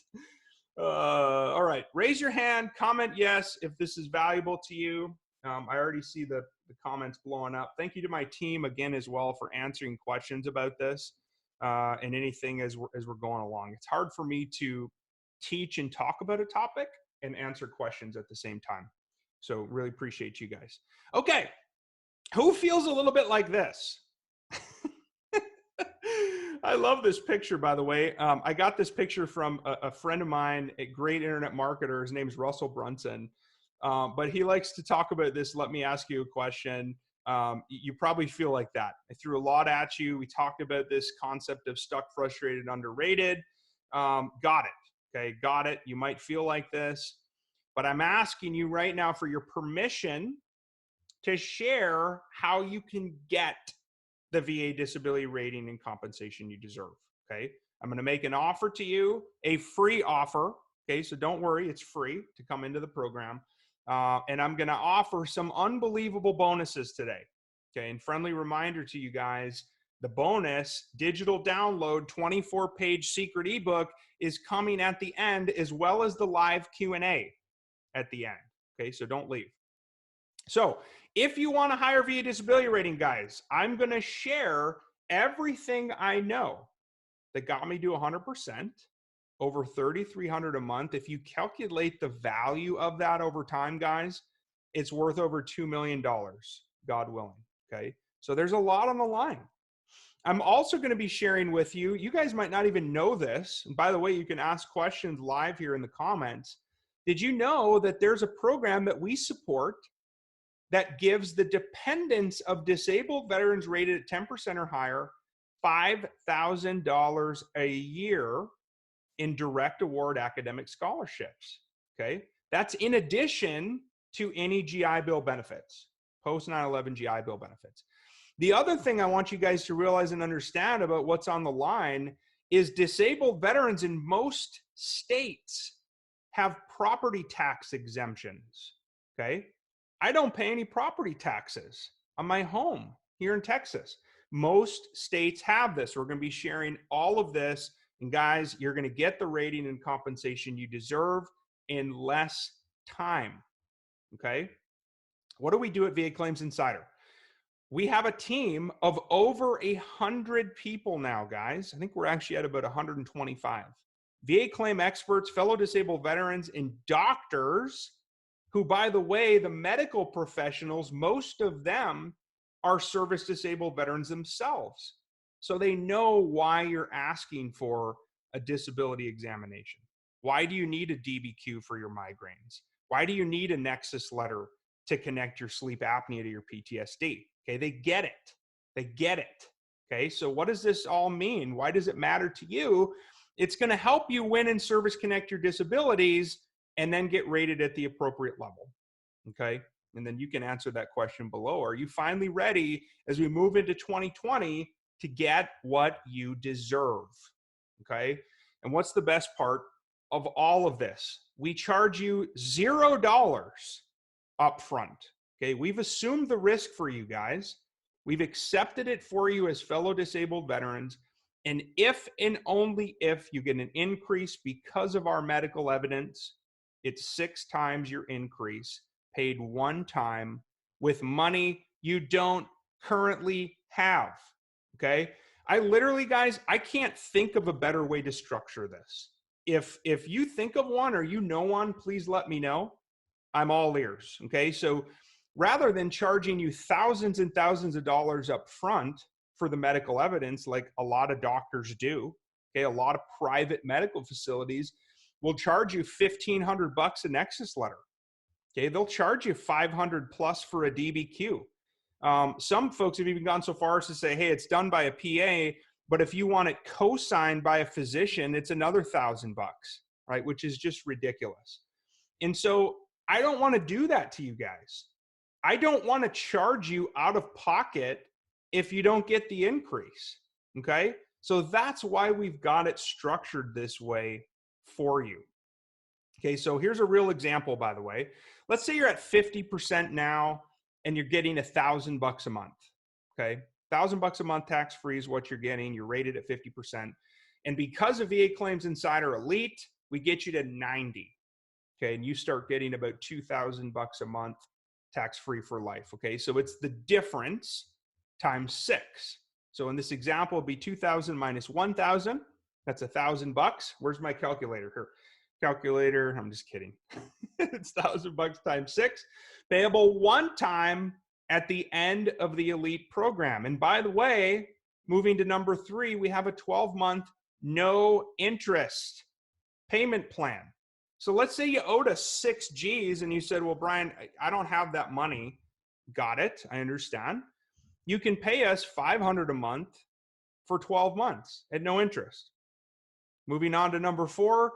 Speaker 1: All right, raise your hand, comment yes if this is valuable to you. I already see the comments blowing up. Thank you to my team again as well for answering questions about this and anything as we're going along. It's hard for me to teach and talk about a topic and answer questions at the same time. So really appreciate you guys. Okay, who feels a little bit like this? I love this picture, by the way. I got this picture from a friend of mine, a great internet marketer. His name's Russell Brunson. But he likes to talk about this. Let me ask you a question. You probably feel like that. I threw a lot at you. We talked about this concept of stuck, frustrated, underrated. Got it. Okay, got it. You might feel like this. But I'm asking you right now for your permission to share how you can get the VA disability rating and compensation you deserve. Okay, I'm going to make an offer to you, a free offer. Okay, so don't worry, it's free to come into the program. And I'm going to offer some unbelievable bonuses today. Okay, and friendly reminder to you guys, the bonus digital download 24-page secret ebook is coming at the end, as well as the live Q&A at the end. Okay, so don't leave. So if you want a higher VA disability rating, guys, I'm going to share everything I know that got me to 100%. Over $3,300 a month. If you calculate the value of that over time, guys, it's worth over $2 million, God willing. Okay, so there's a lot on the line. I'm also going to be sharing with you, you guys might not even know this. And by the way, you can ask questions live here in the comments. Did you know that there's a program that we support that gives the dependents of disabled veterans rated at 10% or higher $5,000 a year in direct award academic scholarships? Okay, that's in addition to any GI Bill benefits, post 9/11 GI Bill benefits. The other thing I want you guys to realize and understand about what's on the line is disabled veterans in most states have property tax exemptions. Okay, I don't pay any property taxes on my home here in Texas. Most states have this. We're going to be sharing all of this. And guys, you're going to get the rating and compensation you deserve in less time. Okay? What do we do at VA Claims Insider? We have a team of over 100 people now, guys. I think we're actually at about 125. VA claim experts, fellow disabled veterans, and doctors who, by the way, the medical professionals, most of them are service disabled veterans themselves. So they know why you're asking for a disability examination. Why do you need a DBQ for your migraines? Why do you need a nexus letter to connect your sleep apnea to your PTSD? Okay, they get it. They get it. Okay, so what does this all mean? Why does it matter to you? It's going to help you win and service connect your disabilities and then get rated at the appropriate level. Okay, and then you can answer that question below. Are you finally ready as we move into 2020 to get what you deserve? Okay, and what's the best part of all of this? We charge you $0 up front. Okay, we've assumed the risk for you guys. We've accepted it for you as fellow disabled veterans. And if and only if you get an increase because of our medical evidence, it's 6 times your increase, paid one time with money you don't currently have. Okay, I literally, guys, I can't think of a better way to structure this. If you think of one or you know one, please let me know. I'm all ears. Okay, so rather than charging you thousands and thousands of dollars up front for the medical evidence, like a lot of doctors do, okay, a lot of private medical facilities will charge you $1,500 a nexus letter. Okay, they'll charge you $500 plus for a DBQ. Some folks have even gone so far as to say, hey, it's done by a PA, but if you want it co-signed by a physician, it's another $1,000. right? Which is just ridiculous. And so I don't want to do that to you guys. I don't want to charge you out of pocket if you don't get the increase. Okay. So that's why we've got it structured this way for you. Okay. So here's a real example, by the way. Let's say you're at 50% now and you're getting $1,000 a month. Okay. $1,000 a month tax free is what you're getting. You're rated at 50%. And because of VA Claims Insider Elite, we get you to 90. Okay. And you start getting about $2,000 a month tax free for life. Okay. So it's the difference times 6. So in this example, it'll be 2,000 minus 1,000. That's $1,000. Where's my calculator here? Calculator. I'm just kidding. It's $1,000 times 6, payable one time at the end of the Elite program. And by the way, moving to number 3, we have a 12-month no interest payment plan. So let's say you owed us 6 G's and you said, well, Brian, I don't have that money. Got it. I understand. You can pay us $500 a month for 12 months at no interest. Moving on to number 4,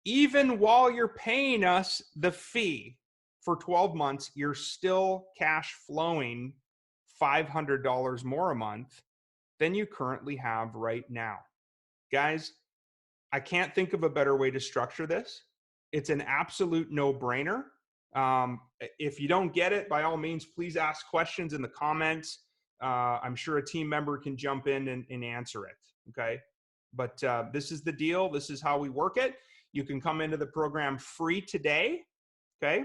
Speaker 1: even while you're paying us the fee for 12 months, you're still cash flowing $500 more a month than you currently have right now. Guys, I can't think of a better way to structure this. It's an absolute no-brainer. If you don't get it, by all means, please ask questions in the comments. I'm sure a team member can jump in and answer it, okay? But this is the deal. This is how we work it. You can come into the program free today, okay?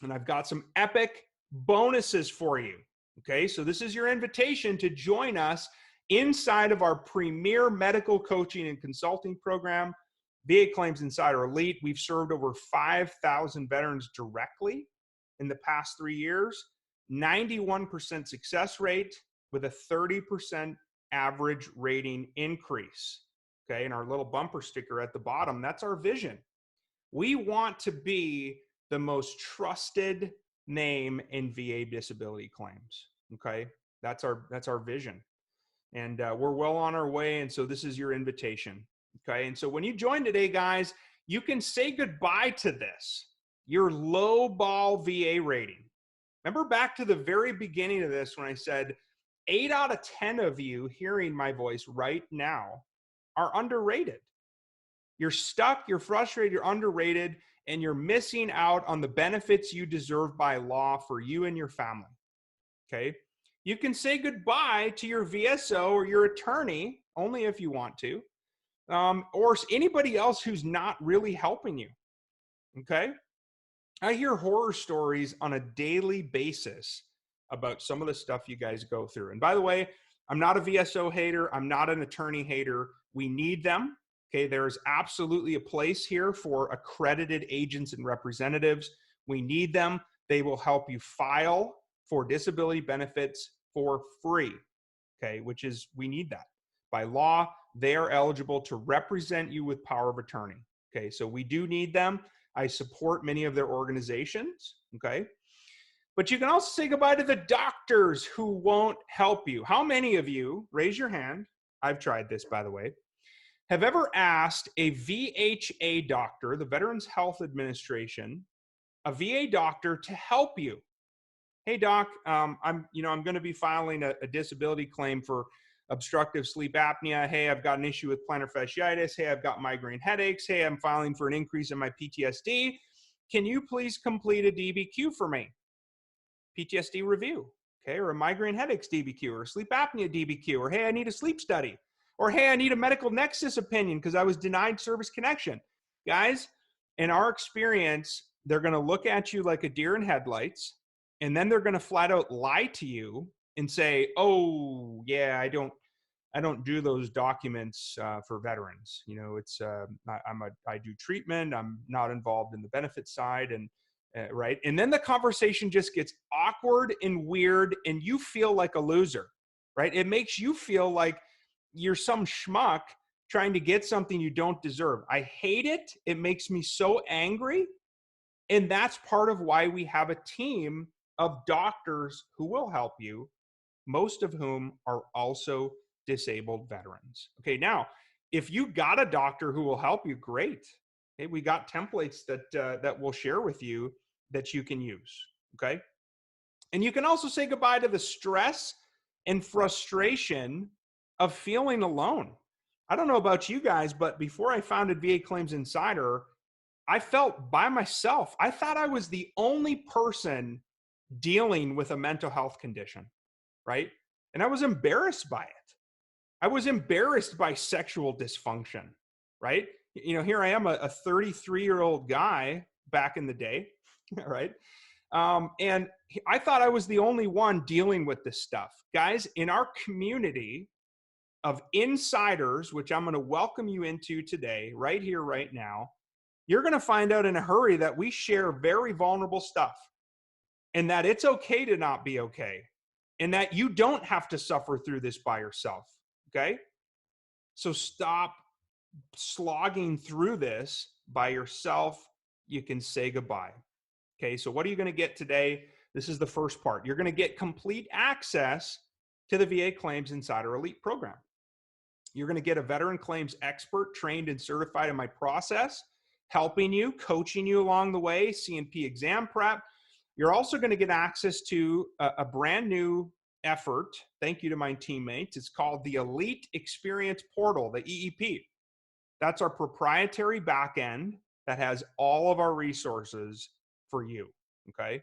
Speaker 1: And I've got some epic bonuses for you, okay? So this is your invitation to join us inside of our premier medical coaching and consulting program, VA Claims Insider Elite. We've served over 5,000 veterans directly in the past 3 years, 91% success rate with a 30% average rating increase. Okay, and our little bumper sticker at the bottom, that's our vision. We want to be the most trusted name in VA disability claims. Okay, that's our vision. And we're well on our way. And so this is your invitation. Okay. And so when you join today, guys, you can say goodbye to this, your low ball VA rating. Remember back to the very beginning of this when I said 8 out of 10 of you hearing my voice right now are underrated. You're stuck, you're frustrated, you're underrated, and you're missing out on the benefits you deserve by law for you and your family. Okay. You can say goodbye to your VSO or your attorney, only if you want to, or anybody else who's not really helping you, okay? I hear horror stories on a daily basis about some of the stuff you guys go through. And by the way, I'm not a VSO hater. I'm not an attorney hater. We need them, okay? There's absolutely a place here for accredited agents and representatives. We need them. They will help you file for disability benefits for free, okay, which is, we need that. By law, they are eligible to represent you with power of attorney, okay? So we do need them. I support many of their organizations, okay? But you can also say goodbye to the doctors who won't help you. How many of you, raise your hand, I've tried this, by the way, have ever asked a VHA doctor, the Veterans Health Administration, a VA doctor to help you? Hey doc, I'm going to be filing a disability claim for obstructive sleep apnea. Hey, I've got an issue with plantar fasciitis. Hey, I've got migraine headaches. Hey, I'm filing for an increase in my PTSD. Can you please complete a DBQ for me? PTSD review, okay, or a migraine headaches DBQ, or a sleep apnea DBQ, or hey, I need a sleep study, or hey, I need a medical nexus opinion because I was denied service connection. Guys, in our experience, they're going to look at you like a deer in headlights. And then they're going to flat out lie to you and say, oh, yeah, I don't do those documents for veterans. You know, it's I do treatment. I'm not involved in the benefit side. And right. And then the conversation just gets awkward and weird and you feel like a loser, right? It makes you feel like you're some schmuck trying to get something you don't deserve. I hate it. It makes me so angry. And that's part of why we have a team of doctors who will help you, most of whom are also disabled veterans. Okay, now, if you got a doctor who will help you, great. Okay, we got templates that we'll share with you that you can use. Okay, and you can also say goodbye to the stress and frustration of feeling alone. I don't know about you guys, but before I founded VA Claims Insider, I felt by myself. I thought I was the only person dealing with a mental health condition, right? And I was embarrassed by it. I was embarrassed by sexual dysfunction, right? You know, here I am, a 33-year-old guy back in the day, right? And I thought I was the only one dealing with this stuff. Guys, in our community of insiders, which I'm going to welcome you into today, right here, right now, you're going to find out in a hurry that we share very vulnerable stuff and that it's okay to not be okay and that you don't have to suffer through this by yourself. Okay? So stop slogging through this by yourself. You can say goodbye. Okay, so what are you going to get today? This is the first part. You're going to get complete access to the VA Claims Insider Elite program. You're going to get a veteran claims expert trained and certified in my process, helping you, coaching you along the way, C&P exam prep. You're also going to get access to a brand new effort. Thank you to my teammates. It's called the Elite Experience Portal, the EEP. That's our proprietary backend that has all of our resources for you, okay?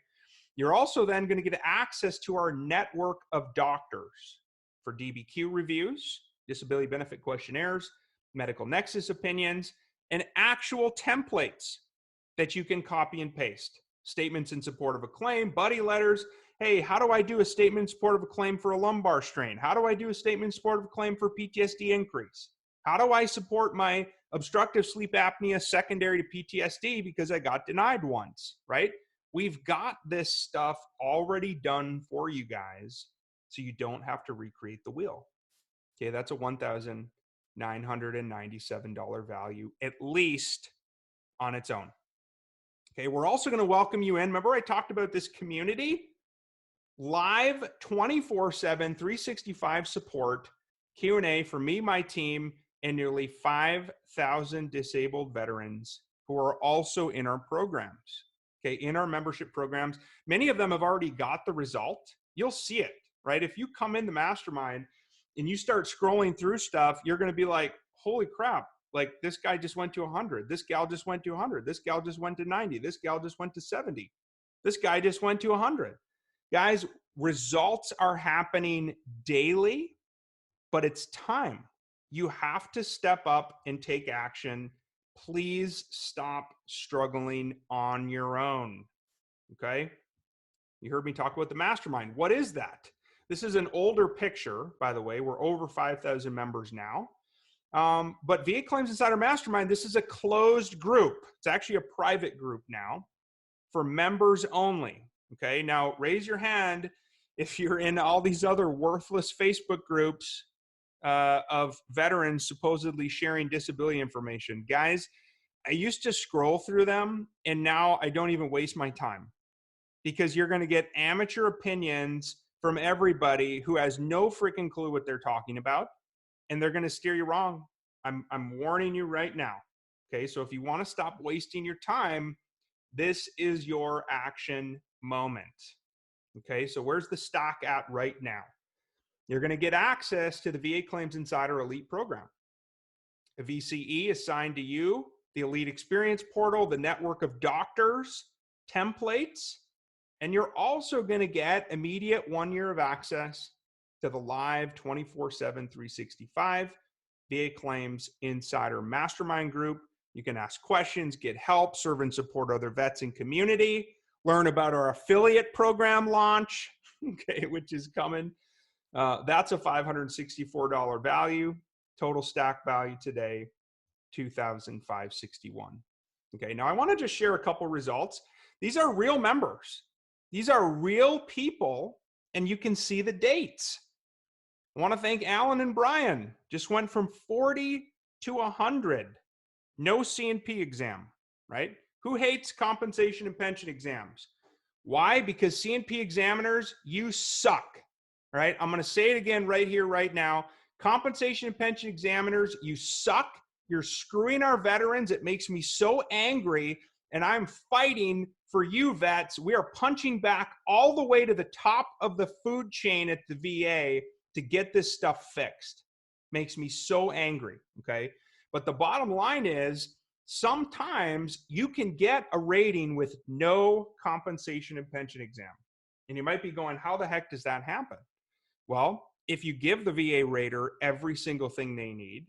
Speaker 1: You're also then going to get access to our network of doctors for DBQ reviews, disability benefit questionnaires, medical nexus opinions, and actual templates that you can copy and paste. Statements in support of a claim, buddy letters. Hey, how do I do a statement in support of a claim for a lumbar strain? How do I do a statement in support of a claim for PTSD increase? How do I support my obstructive sleep apnea secondary to PTSD because I got denied once, right? We've got this stuff already done for you guys, so you don't have to recreate the wheel. Okay, that's a $1,997 value, at least on its own. Okay, we're also going to welcome you in. Remember I talked about this community? Live 24/7, 365 support, Q&A for me, my team, and nearly 5,000 disabled veterans who are also in our programs, okay, in our membership programs. Many of them have already got the result. You'll see it, right? If you come in the mastermind and you start scrolling through stuff, you're going to be like, holy crap, like this guy just went to 100. This gal just went to 100. This gal just went to 90. This gal just went to 70. This guy just went to 100. Guys, results are happening daily, but it's time. You have to step up and take action. Please stop struggling on your own. Okay? You heard me talk about the mastermind. What is that? This is an older picture, by the way. We're over 5,000 members now. But VA Claims Insider Mastermind, this is a closed group. It's actually a private group now for members only. Okay? Now, raise your hand if you're in all these other worthless Facebook groups of veterans supposedly sharing disability information. Guys, I used to scroll through them, and now I don't even waste my time because you're going to get amateur opinions from everybody who has no freaking clue what they're talking about, and they're going to steer you wrong. I'm warning you right now. Okay, so if you want to stop wasting your time, this is your action moment. Okay, so where's the stock at right now? You're going to get access to the VA Claims Insider Elite program. A VCE assigned to you, the Elite Experience Portal, the network of doctors, templates, and you're also going to get immediate 1 year of access to the live 24/7, 365 VA Claims Insider Mastermind group. You can ask questions, get help, serve and support other vets and community, learn about our affiliate program launch, okay, which is coming. That's a $564 value. Total stack value today, $2,561. Okay, now I want to just share a couple results. These are real members. These are real people, and you can see the dates. I want to thank Alan and Brian. Just went from 40 to 100. No C&P exam, right? Who hates compensation and pension exams? Why? Because C&P examiners, you suck. Right? I'm going to say it again right here, right now. Compensation and pension examiners, you suck. You're screwing our veterans. It makes me so angry. And I'm fighting for you vets. We are punching back all the way to the top of the food chain at the VA to get this stuff fixed. Makes me so angry, okay? But the bottom line is sometimes you can get a rating with no compensation and pension exam. And you might be going, how the heck does that happen? Well, if you give the VA rater every single thing they need,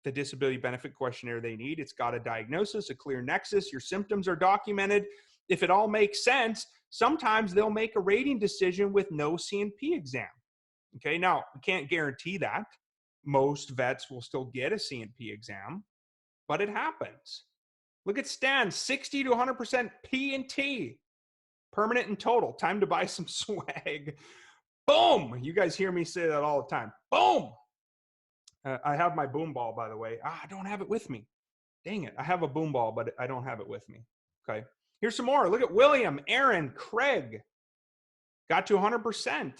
Speaker 1: the disability benefit questionnaire they need, it's got a diagnosis, a clear nexus, your symptoms are documented. If it all makes sense, sometimes they'll make a rating decision with no C&P exam. Okay, now we can't guarantee that. Most vets will still get a C&P exam, but it happens. Look at Stan, 60 to 100% P&T, permanent and total. Time to buy some swag. Boom! You guys hear me say that all the time. Boom! I have my boom ball, by the way. I don't have it with me. Dang it. I have a boom ball, but I don't have it with me. Okay. Here's some more. Look at William, Aaron, Craig. Got to 100%.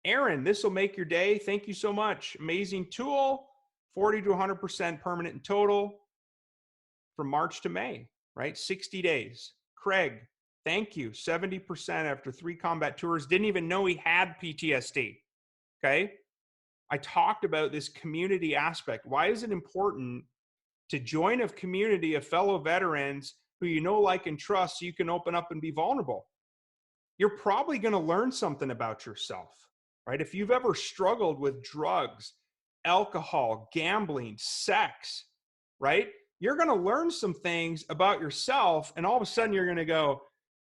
Speaker 1: Aaron, this will make your day. Thank you so much. Amazing tool. 40 to 100% permanent and total from March to May, right? 60 days. Craig, thank you. 70% after 3 combat tours. Didn't even know he had PTSD. Okay. I talked about this community aspect. Why is it important to join a community of fellow veterans who you know, like, and trust so you can open up and be vulnerable? You're probably going to learn something about yourself, right? If you've ever struggled with drugs, alcohol, gambling, sex, right? You're going to learn some things about yourself, and all of a sudden you're going to go,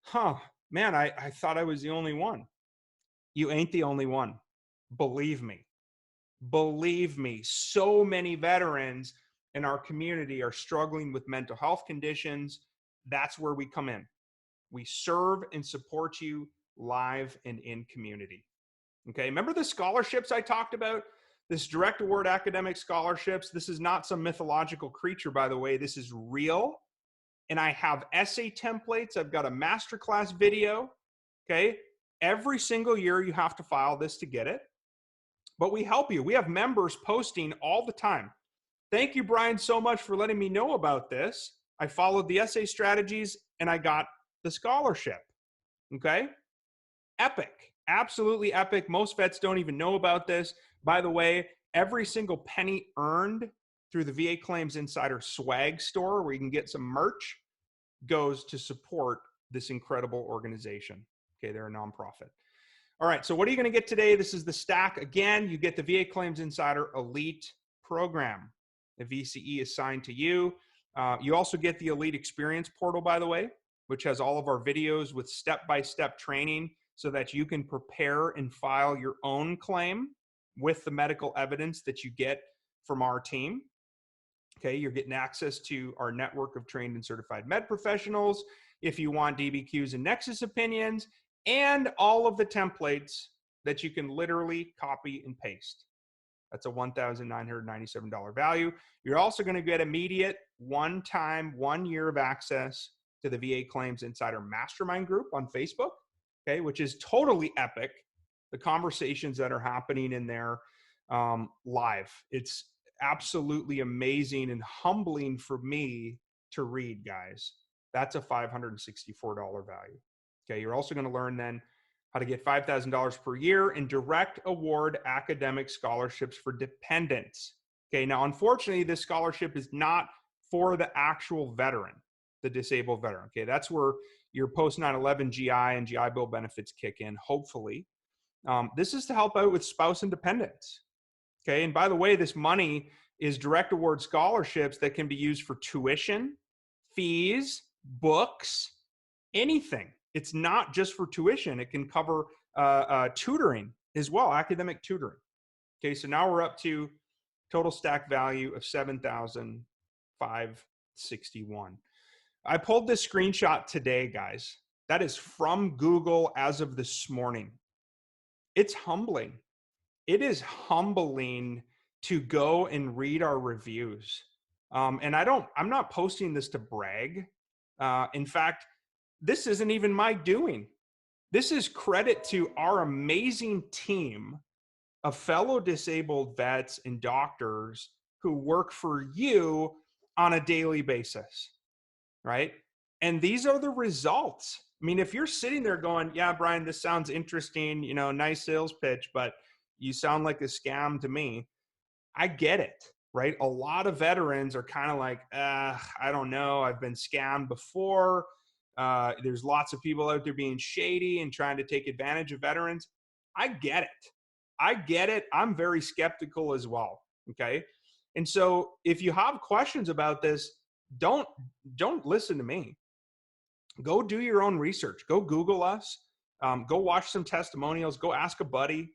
Speaker 1: huh, man, I thought I was the only one. You ain't the only one. Believe me. Believe me, so many veterans in our community are struggling with mental health conditions. That's where we come in. We serve and support you live and in community. Okay, remember the scholarships I talked about? This direct award academic scholarships. This is not some mythological creature, by the way. This is real. And I have essay templates. I've got a masterclass video. Okay, every single year you have to file this to get it. But we help you. We have members posting all the time. Thank you, Brian, so much for letting me know about this. I followed the essay strategies and I got the scholarship. Okay? Epic. Absolutely epic. Most vets don't even know about this. By the way, every single penny earned through the VA Claims Insider swag store, where you can get some merch, goes to support this incredible organization. Okay, they're a nonprofit. All right, so what are you going to get today? This is the stack. Again, you get the VA Claims Insider Elite program. The VCE is assigned to you. You also get the Elite Experience portal, by the way, which has all of our videos with step-by-step training so that you can prepare and file your own claim with the medical evidence that you get from our team. Okay, you're getting access to our network of trained and certified med professionals. If you want DBQs and Nexus opinions, and all of the templates that you can literally copy and paste. That's a $1,997 value. You're also going to get immediate one-time 1 year of access to the VA Claims Insider Mastermind group on Facebook, okay, which is totally epic. The conversations that are happening in there live. It's absolutely amazing and humbling for me to read, guys. That's a $564 value. Okay, you're also going to learn then how to get $5,000 per year in direct award academic scholarships for dependents. Okay, now unfortunately, this scholarship is not for the actual veteran, the disabled veteran. Okay, that's where your post 9/11 GI and GI Bill benefits kick in, hopefully. This is to help out with spouse and dependents. Okay, and by the way, this money is direct award scholarships that can be used for tuition, fees, books, anything. It's not just for tuition. It can cover tutoring as well, academic tutoring. Okay, so now we're up to total stack value of $7,561. I pulled this screenshot today, guys. That is from Google as of this morning. It's humbling. It is humbling to go and read our reviews. And I'm not posting this to brag. In fact, this isn't even my doing. This is credit to our amazing team of fellow disabled vets and doctors who work for you on a daily basis, right? And these are the results. I mean, if you're sitting there going, yeah, Brian, this sounds interesting, you know, nice sales pitch, but you sound like a scam to me. I get it, right? A lot of veterans are kind of like, I don't know. I've been scammed before. There's lots of people out there being shady and trying to take advantage of veterans. I get it. I get it. I'm very skeptical as well. Okay. And so if you have questions about this, don't listen to me. Go do your own research. Go Google us. Go watch some testimonials. Go ask a buddy,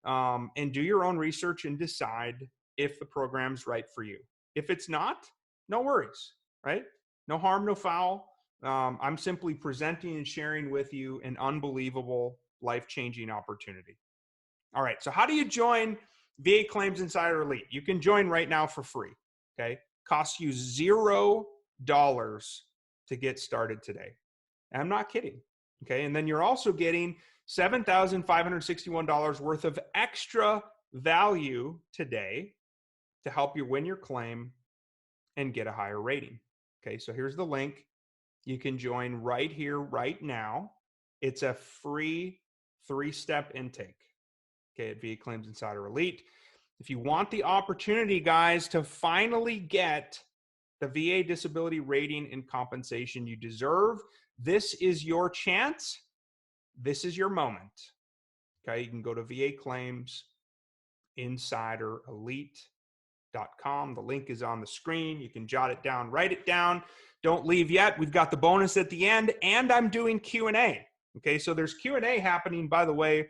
Speaker 1: and do your own research and decide if the program's right for you. If it's not, no worries, right? No harm, no foul. I'm simply presenting and sharing with you an unbelievable, life-changing opportunity. All right, so how do you join VA Claims Insider Elite? You can join right now for free, okay? Costs you $0 to get started today. And I'm not kidding, okay? And then you're also getting $7,561 worth of extra value today to help you win your claim and get a higher rating. Okay, so here's the link. You can join right here, right now. It's a free 3-step intake, okay, at VA Claims Insider Elite. If you want the opportunity, guys, to finally get the VA disability rating and compensation you deserve, this is your chance. This is your moment. Okay, you can go to VA Claims Insider Elite.com. The link is on the screen. You can jot it down, write it down. Don't leave yet. We've got the bonus at the end, and I'm doing Q&A. Okay, so there's Q&A happening, by the way,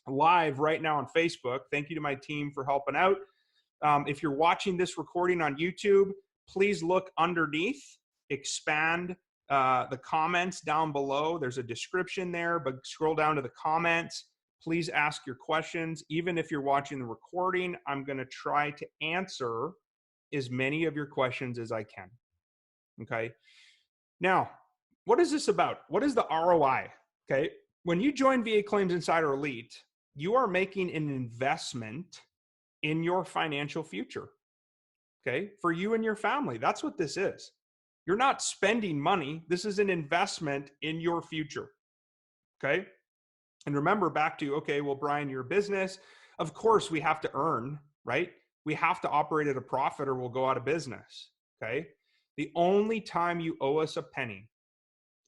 Speaker 1: live right now on Facebook. Thank you to my team for helping out. If you're watching this recording on YouTube, please look underneath, expand the comments down below. There's a description there, but scroll down to the comments. Please ask your questions. Even if you're watching the recording, I'm going to try to answer as many of your questions as I can. Okay. Now, what is this about? What is the ROI? Okay. When you join VA Claims Insider Elite, you are making an investment in your financial future. Okay. For you and your family. That's what this is. You're not spending money. This is an investment in your future. Okay. And remember back to, okay, well, Brian, your business, of course we have to earn, right? We have to operate at a profit or we'll go out of business. Okay. The only time you owe us a penny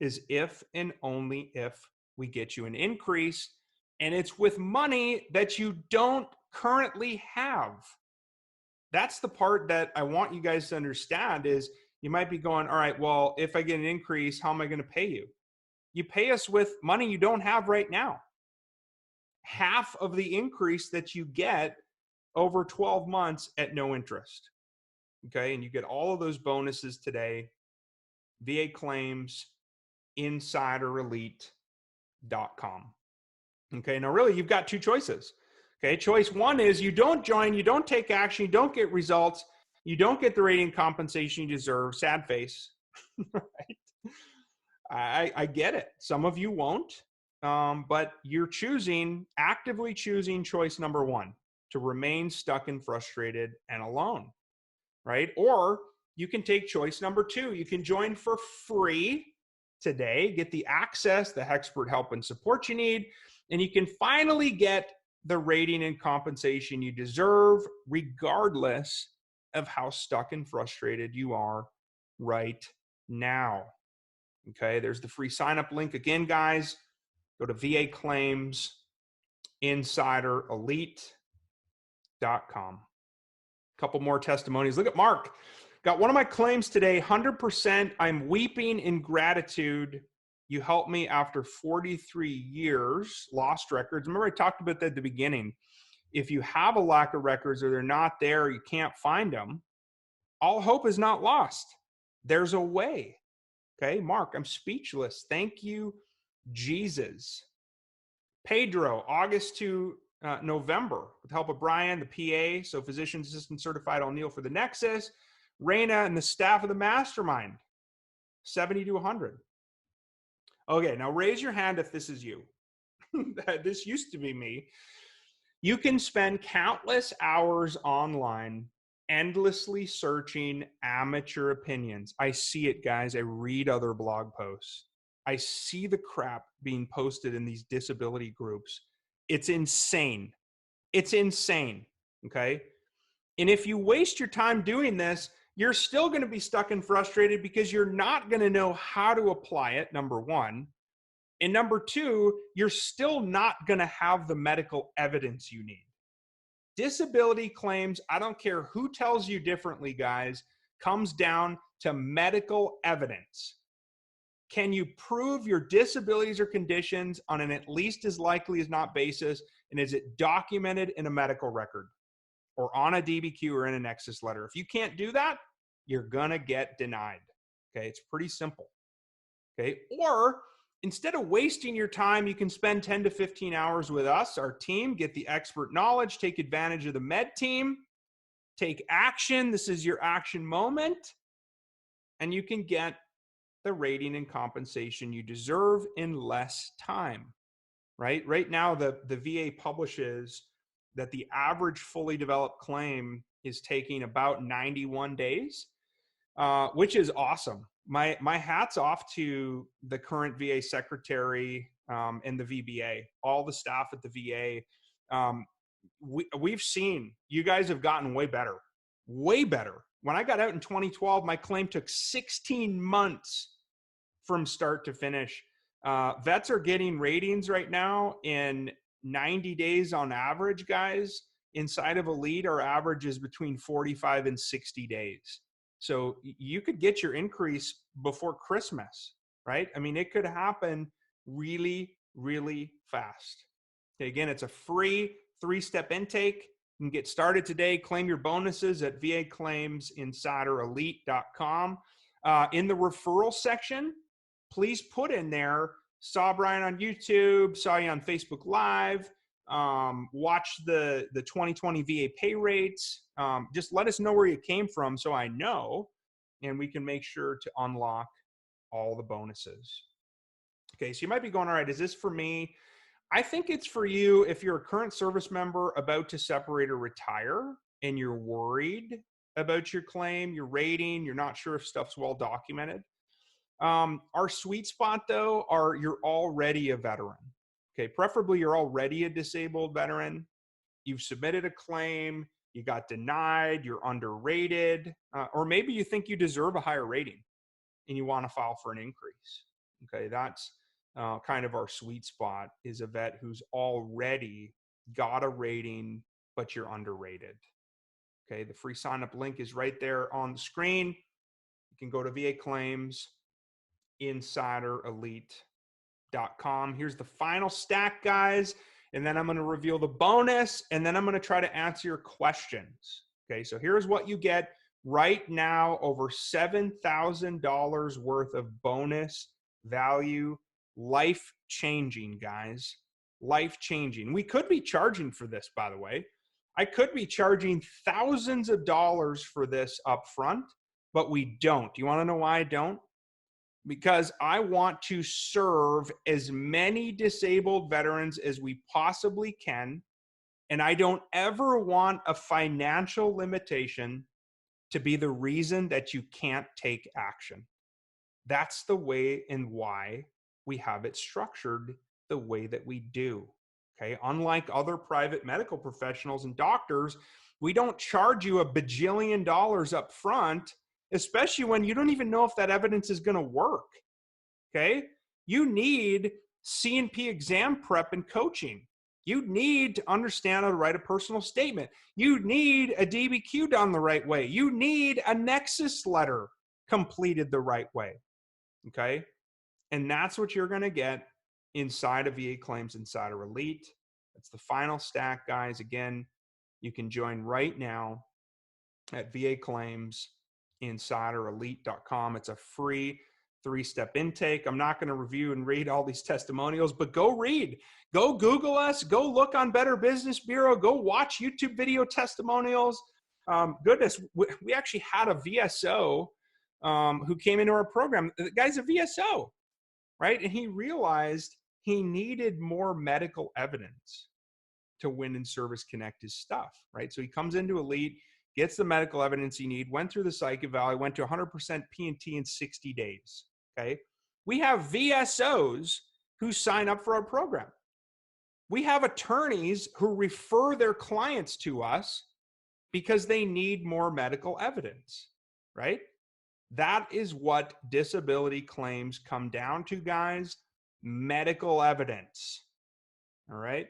Speaker 1: is if and only if we get you an increase, and it's with money that you don't currently have. That's the part that I want you guys to understand is you might be going, all right, well, if I get an increase, how am I going to pay you? You pay us with money you don't have right now. Half of the increase that you get over 12 months at no interest. Okay, and you get all of those bonuses today. VA Claims Insider Elite.com. Okay, now really you've got two choices. Okay, choice one is you don't join, you don't take action, you don't get results, you don't get the rating compensation you deserve. Sad face. Right? I get it. Some of you won't, but you're actively choosing choice number one, to remain stuck and frustrated and alone, right? Or you can take choice number two. You can join for free today, get the access, the expert help and support you need, and you can finally get the rating and compensation you deserve, regardless of how stuck and frustrated you are right now. Okay, there's the free sign-up link. Again, guys, go to VA Claims Insider Elite.com. Couple more testimonies. Look at Mark. Got one of my claims today, 100%. I'm weeping in gratitude. You helped me after 43 years, lost records. Remember I talked about that at the beginning. If you have a lack of records or they're not there, you can't find them, all hope is not lost. There's a way. Okay, Mark, I'm speechless. Thank you, Jesus. Pedro, August to November, with the help of Brian, the PA, so physician assistant certified O'Neill for the Nexus, Raina, and the staff of the Mastermind, 70 to 100. Okay, now raise your hand if this is you. This used to be me. You can spend countless hours online endlessly searching amateur opinions. I see it, guys. I read other blog posts. I see the crap being posted in these disability groups. It's insane. It's insane. Okay. And if you waste your time doing this, you're still going to be stuck and frustrated because you're not going to know how to apply it, number one. And number two, you're still not going to have the medical evidence you need. Disability claims, I don't care who tells you differently, guys, comes down to medical evidence. Can you prove your disabilities or conditions on an at least as likely as not basis? And is it documented in a medical record or on a DBQ or in a nexus letter? If you can't do that, you're going to get denied. Okay. It's pretty simple. Okay. Or instead of wasting your time, you can spend 10 to 15 hours with us, our team, get the expert knowledge, take advantage of the med team, take action. This is your action moment. And you can get the rating and compensation you deserve in less time, right? Right now, the VA publishes that the average fully developed claim is taking about 91 days, which is awesome. My hat's off to the current VA secretary and the VBA, all the staff at the VA. We've seen you guys have gotten way better, way better. When I got out in 2012, my claim took 16 months from start to finish. Vets are getting ratings right now in 90 days on average, guys. Inside of Elite, our average is between 45 and 60 days. So you could get your increase before Christmas, right? I mean, it could happen really, really fast. Okay, again, it's a free 3-step intake. You can get started today. Claim your bonuses at vaclaimsinsiderelite.com. In the referral section, please put in there, saw Brian on YouTube, saw you on Facebook Live, watch the 2020 VA pay rates. Just let us know where you came from so I know, and we can make sure to unlock all the bonuses. Okay, so you might be going, all right, is this for me? I think it's for you if you're a current service member about to separate or retire and you're worried about your claim, your rating, you're not sure if stuff's well documented. Our sweet spot, though, are you're already a veteran. Okay, preferably you're already a disabled veteran. You've submitted a claim, you got denied, you're underrated, or maybe you think you deserve a higher rating and you want to file for an increase. Okay, that's kind of our sweet spot, is a vet who's already got a rating, but you're underrated. Okay, the free sign up link is right there on the screen. You can go to VA Claims InsiderElite.com. Here's the final stack, guys, and then I'm going to reveal the bonus, and then I'm going to try to answer your questions. Okay, so here's what you get right now: over $7,000 worth of bonus value. Life-changing, guys. Life-changing. We could be charging for this, by the way. I could be charging thousands of dollars for this up front, but we don't. Do you want to know why I don't? Because I want to serve as many disabled veterans as we possibly can. And I don't ever want a financial limitation to be the reason that you can't take action. That's the way and why we have it structured the way that we do. Okay. Unlike other private medical professionals and doctors, we don't charge you a bajillion dollars up front, especially when you don't even know if that evidence is going to work. Okay. You need C&P exam prep and coaching. You need to understand how to write a personal statement. You need a DBQ done the right way. You need a nexus letter completed the right way. Okay. And that's what you're going to get inside of VA Claims Insider Elite. That's the final stack, guys. Again, you can join right now at vaclaimsinsiderelite.com. It's a free 3-step intake. I'm not going to review and read all these testimonials, but go read. Go Google us. Go look on Better Business Bureau. Go watch YouTube video testimonials. Goodness, we actually had a VSO who came into our program. The guy's a VSO, right? And he realized he needed more medical evidence to win and service connect his stuff, right? So he comes into Elite, gets the medical evidence you need, went through the psych eval, went to 100% P&T in 60 days, okay? We have VSOs who sign up for our program. We have attorneys who refer their clients to us because they need more medical evidence, right? That is what disability claims come down to, guys. Medical evidence, all right?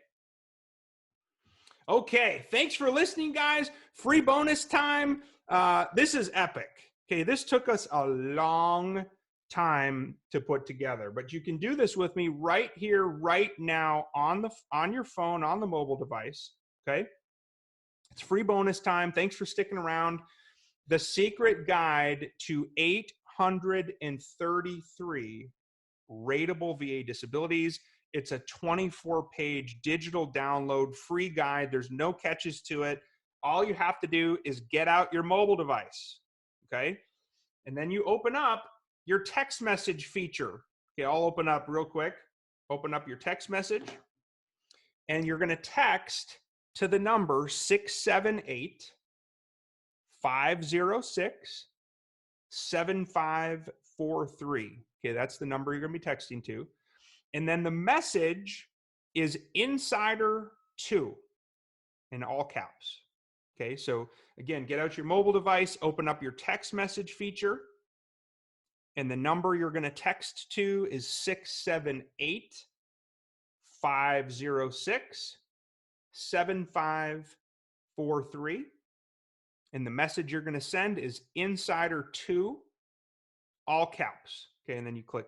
Speaker 1: Okay, thanks for listening, guys. Free bonus time. This is epic. Okay, this took us a long time to put together, but you can do this with me right here, right now on your phone, on the mobile device. Okay, it's free bonus time. Thanks for sticking around. The secret guide to 833 rateable VA disabilities. It's a 24-page digital download, free guide. There's no catches to it. All you have to do is get out your mobile device, okay? And then you open up your text message feature. Okay, I'll open up real quick. Open up your text message, and you're gonna text to the number 678-506-7543. Okay, that's the number you're gonna be texting to. And then the message is Insider2 in all caps. Okay, so again, get out your mobile device, open up your text message feature, and the number you're going to text to is 678-506-7543. And the message you're going to send is Insider2, all caps. Okay, and then you click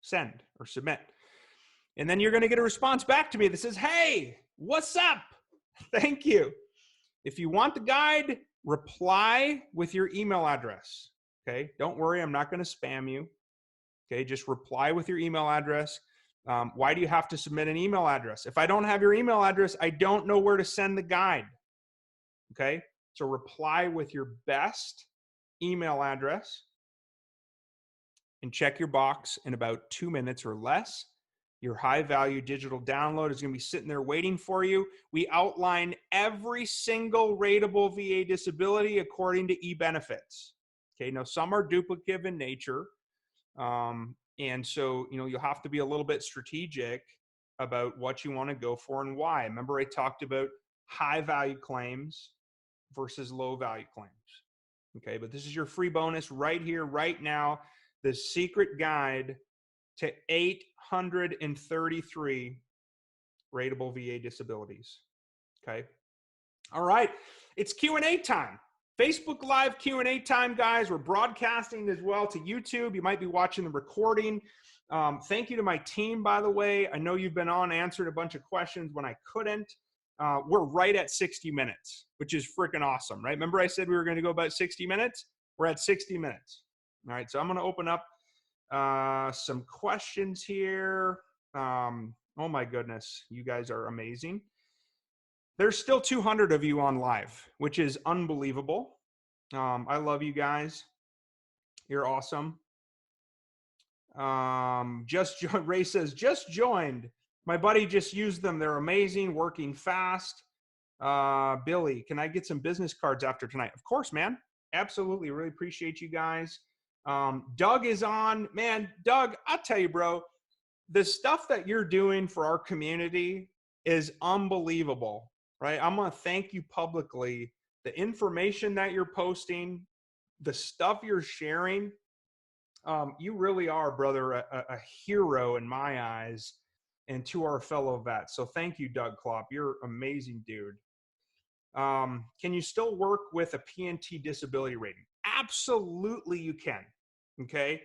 Speaker 1: send or submit. And then you're going to get a response back to me that says, hey, what's up? Thank you. If you want the guide, reply with your email address. Okay, don't worry, I'm not going to spam you. Okay, just reply with your email address. Why do you have to submit an email address? If I don't have your email address, I don't know where to send the guide. Okay, so reply with your best email address and check your box in about 2 minutes or less. Your high-value digital download is going to be sitting there waiting for you. We outline every single rateable VA disability according to e-benefits. Okay, now some are duplicative in nature, and so you'll have to be a little bit strategic about what you want to go for and why. Remember, I talked about high-value claims versus low-value claims. Okay, but this is your free bonus right here, right now. The secret guide to 833 rateable VA disabilities. Okay. All right. It's Q&A time. Facebook Live Q&A time, guys. We're broadcasting as well to YouTube. You might be watching the recording. Thank you to my team, by the way. I know you've been on, answered a bunch of questions when I couldn't. We're right at 60 minutes, which is freaking awesome, right? Remember I said we were going to go about 60 minutes? We're at 60 minutes. All right. So I'm going to open up some questions here. Oh my goodness, you guys are amazing. There's still 200 of you on live, which is unbelievable. I love you guys. You're awesome. Ray says, just joined. My buddy just used them. They're amazing, working fast. Billy, can I get some business cards after tonight? Of course, man. Absolutely. Really appreciate you guys. Doug is on. Man, Doug, I'll tell you, bro, the stuff that you're doing for our community is unbelievable, right? I'm going to thank you publicly. The information that you're posting, the stuff you're sharing, you really are, brother, a hero in my eyes and to our fellow vets. So thank you, Doug Klopp. You're an amazing dude. Can you still work with a P&T disability rating? Absolutely you can, okay?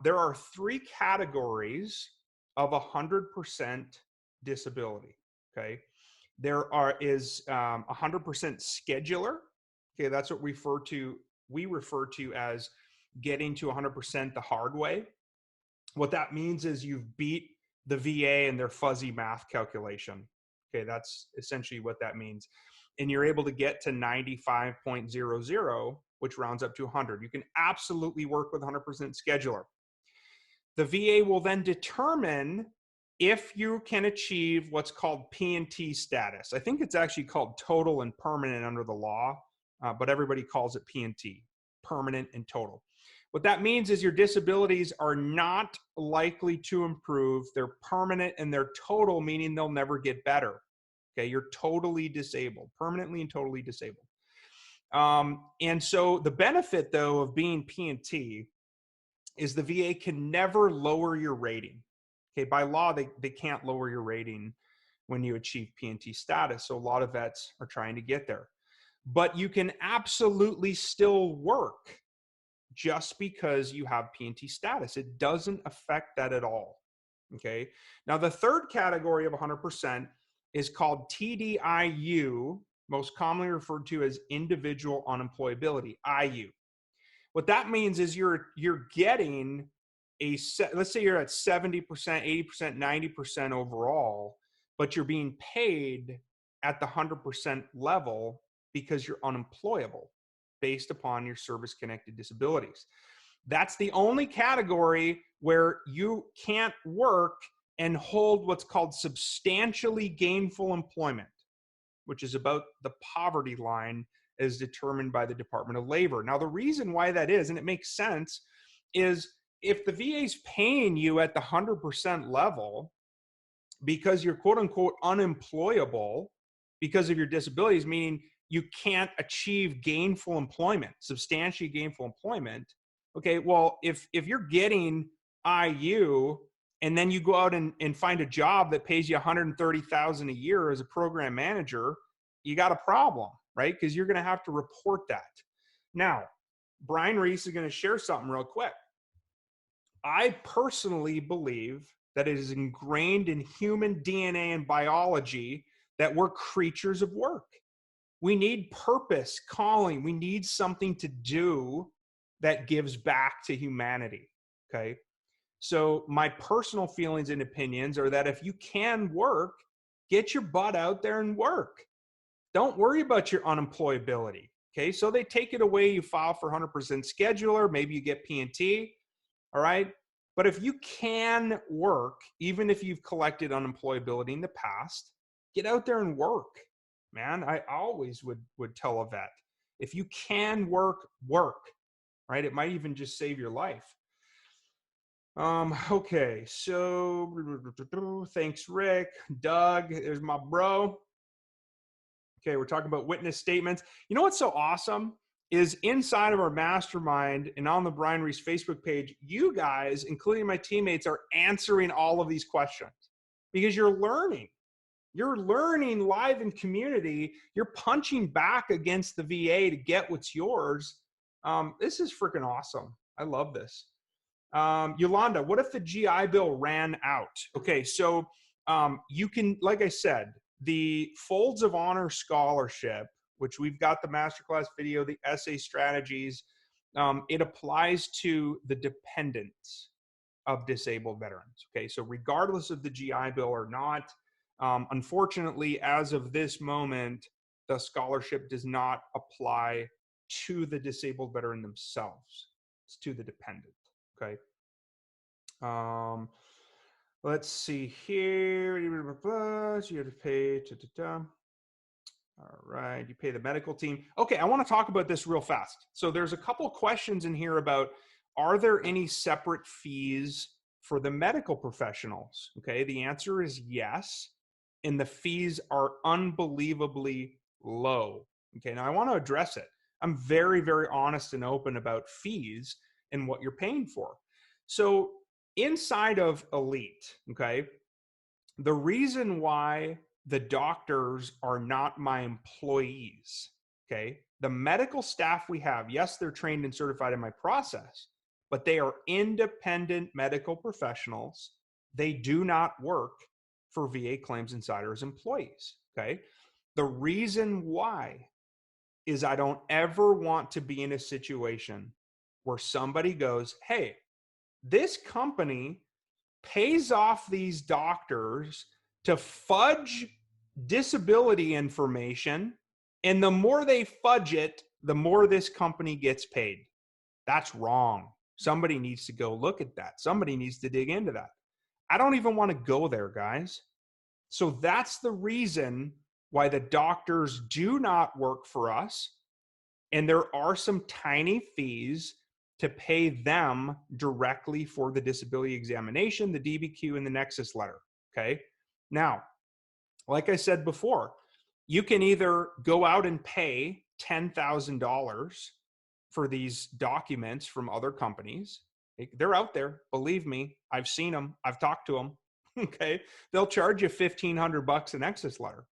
Speaker 1: There are 3 categories of 100% disability, okay? There is 100% scheduler, okay? That's what we refer to as getting to 100% the hard way. What that means is you've beat the VA and their fuzzy math calculation, okay? That's essentially what that means. And you're able to get to 95.00, which rounds up to 100. You can absolutely work with 100% scheduler. The VA will then determine if you can achieve what's called P&T status. I think it's actually called total and permanent under the law. but everybody calls it P&T, permanent and total. What that means is your disabilities are not likely to improve. They're permanent and they're total, meaning they'll never get better. Okay, you're totally disabled, permanently and totally disabled. And so the benefit, though, of being P&T is the VA can never lower your rating. Okay, by law, they can't lower your rating when you achieve P&T status. So a lot of vets are trying to get there. But you can absolutely still work just because you have P&T status. It doesn't affect that at all. Okay. Now, the third category of 100% is called TDIU, most commonly referred to as individual unemployability, IU. What that means is you're getting let's say you're at 70%, 80%, 90% overall, but you're being paid at the 100% level because you're unemployable based upon your service-connected disabilities. That's the only category where you can't work and hold what's called substantially gainful employment, which is about the poverty line as determined by the Department of Labor. Now, the reason why that is, and it makes sense, is if the VA is paying you at the 100% level because you're quote unquote unemployable because of your disabilities, meaning you can't achieve gainful employment, substantially gainful employment. Okay, well, if you're getting IU and then you go out and find a job that pays you $130,000 a year as a program manager, you got a problem, right? Because you're going to have to report that. Now, Brian Reese is going to share something real quick. I personally believe that it is ingrained in human DNA and biology that we're creatures of work. We need purpose, calling. We need something to do that gives back to humanity, okay? So my personal feelings and opinions are that if you can work, get your butt out there and work. Don't worry about your unemployability, okay? So they take it away, you file for 100% scheduler, maybe you get P&T, all right? But if you can work, even if you've collected unemployability in the past, get out there and work, man. I always would tell a vet, if you can work, right? It might even just save your life. Okay, so thanks, Rick. Doug, there's my bro. Okay, we're talking about witness statements. You know what's so awesome is inside of our mastermind and on the Brian Reese Facebook page, you guys, including my teammates, are answering all of these questions because you're learning. You're learning live in community. You're punching back against the VA to get what's yours. This is freaking awesome. I love this. Yolanda, what if the GI Bill ran out? Okay, so you can, like I said, the Folds of Honor Scholarship, which we've got the masterclass video, the essay strategies, it applies to the dependents of disabled veterans. Okay, so regardless of the GI Bill or not, unfortunately, as of this moment, the scholarship does not apply to the disabled veteran themselves. It's to the dependent. Okay. Let's see here. You have to pay. All right. You pay the medical team. Okay. I want to talk about this real fast. So there's a couple questions in here about, are there any separate fees for the medical professionals? Okay. The answer is yes. And the fees are unbelievably low. Okay. Now I want to address it. I'm very, very honest and open about fees and what you're paying for. So inside of Elite, okay, the reason why the doctors are not my employees, okay, the medical staff we have, yes, they're trained and certified in my process, but they are independent medical professionals. They do not work for VA Claims Insider's employees, okay? The reason why is I don't ever want to be in a situation where somebody goes, hey, this company pays off these doctors to fudge disability information, and the more they fudge it, the more this company gets paid. That's wrong. Somebody needs to go look at that. Somebody needs to dig into that. I don't even want to go there, guys. So that's the reason why the doctors do not work for us. And there are some tiny fees to pay them directly for the disability examination, the DBQ, and the Nexus letter. Okay. Now, like I said before, you can either go out and pay $10,000 for these documents from other companies. They're out there. Believe me, I've seen them. I've talked to them. Okay. They'll charge you $1,500 an Nexus letter.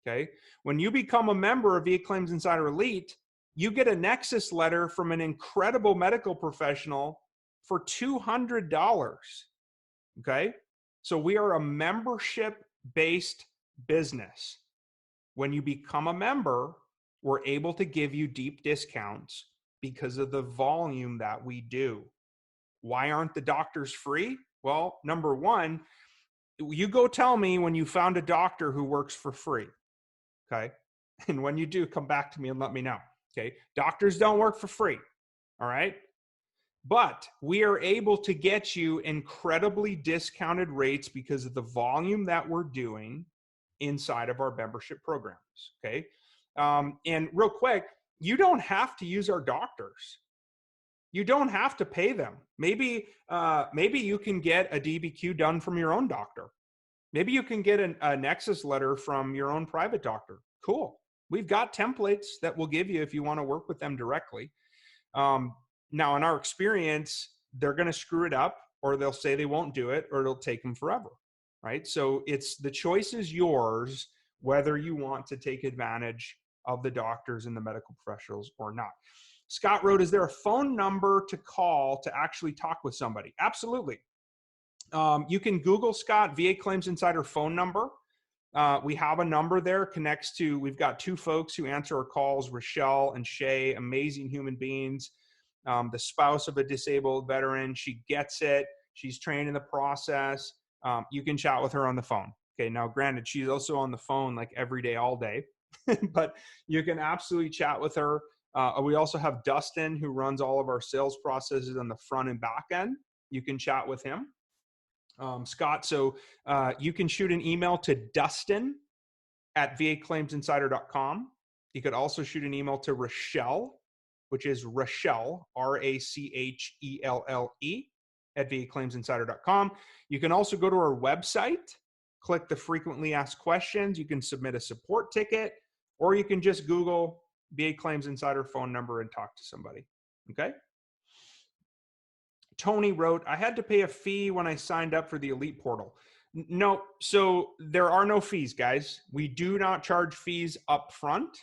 Speaker 1: Okay. When you become a member of VA Claims Insider Elite, you get a Nexus letter from an incredible medical professional for $200. Okay. So we are a membership based business. When you become a member, we're able to give you deep discounts because of the volume that we do. Why aren't the doctors free? Well, number one, you go tell me when you found a doctor who works for free. Okay. And when you do, come back to me and let me know. Okay. Doctors don't work for free. All right. But we are able to get you incredibly discounted rates because of the volume that we're doing inside of our membership programs. Okay. And real quick, you don't have to use our doctors. You don't have to pay them. Maybe you can get a DBQ done from your own doctor. Maybe you can get a Nexus letter from your own private doctor. Cool. We've got templates that we'll give you if you want to work with them directly. Now, in our experience, they're going to screw it up, or they'll say they won't do it, or it'll take them forever, right? So the choice is yours, whether you want to take advantage of the doctors and the medical professionals or not. Scott wrote, is there a phone number to call to actually talk with somebody? Absolutely. You can Google, Scott, VA Claims Insider phone number. We have a number there, connects to, we've got two folks who answer our calls, Rochelle and Shay, amazing human beings. The spouse of a disabled veteran, she gets it. She's trained in the process. You can chat with her on the phone. Okay, now granted, she's also on the phone like every day, all day, but you can absolutely chat with her. We also have Dustin, who runs all of our sales processes on the front and back end. You can chat with him. Scott, so you can shoot an email to Dustin at vaclaimsinsider.com. You could also shoot an email to Rochelle, which is Rochelle, RACHELLE, at vaclaimsinsider.com. You can also go to our website, click the frequently asked questions. You can submit a support ticket, or you can just Google VA Claims Insider phone number and talk to somebody. Okay. Tony wrote, I had to pay a fee when I signed up for the Elite portal. No, so there are no fees, guys. We do not charge fees up front.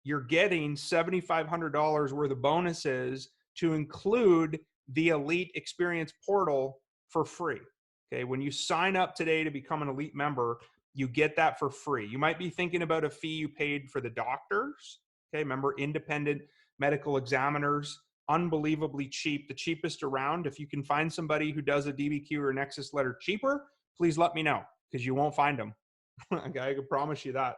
Speaker 1: You're getting $7,500 worth of bonuses to include the Elite Experience portal for free. Okay, when you sign up today to become an Elite member, you get that for free. You might be thinking about a fee you paid for the doctors. Okay, remember, independent medical examiners, unbelievably cheap, the cheapest around. If you can find somebody who does a DBQ or Nexus letter cheaper, please let me know, because you won't find them. Okay, I can promise you that.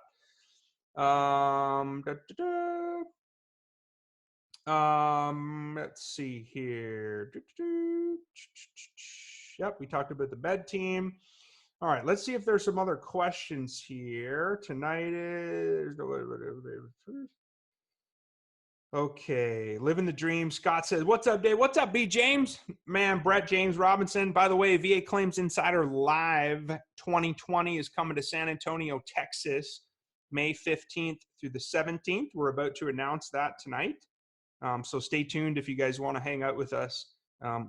Speaker 1: Let's see here. Yep, we talked about the bed team. All right, let's see if there's some other questions here. Tonight is okay. Living the dream. Scott says, "What's up, Dave? What's up, B. James? Man, Brett James Robinson. By the way, VA Claims Insider Live 2020 is coming to San Antonio, Texas, May 15th through the 17th. We're about to announce that tonight. So stay tuned if you guys want to hang out with us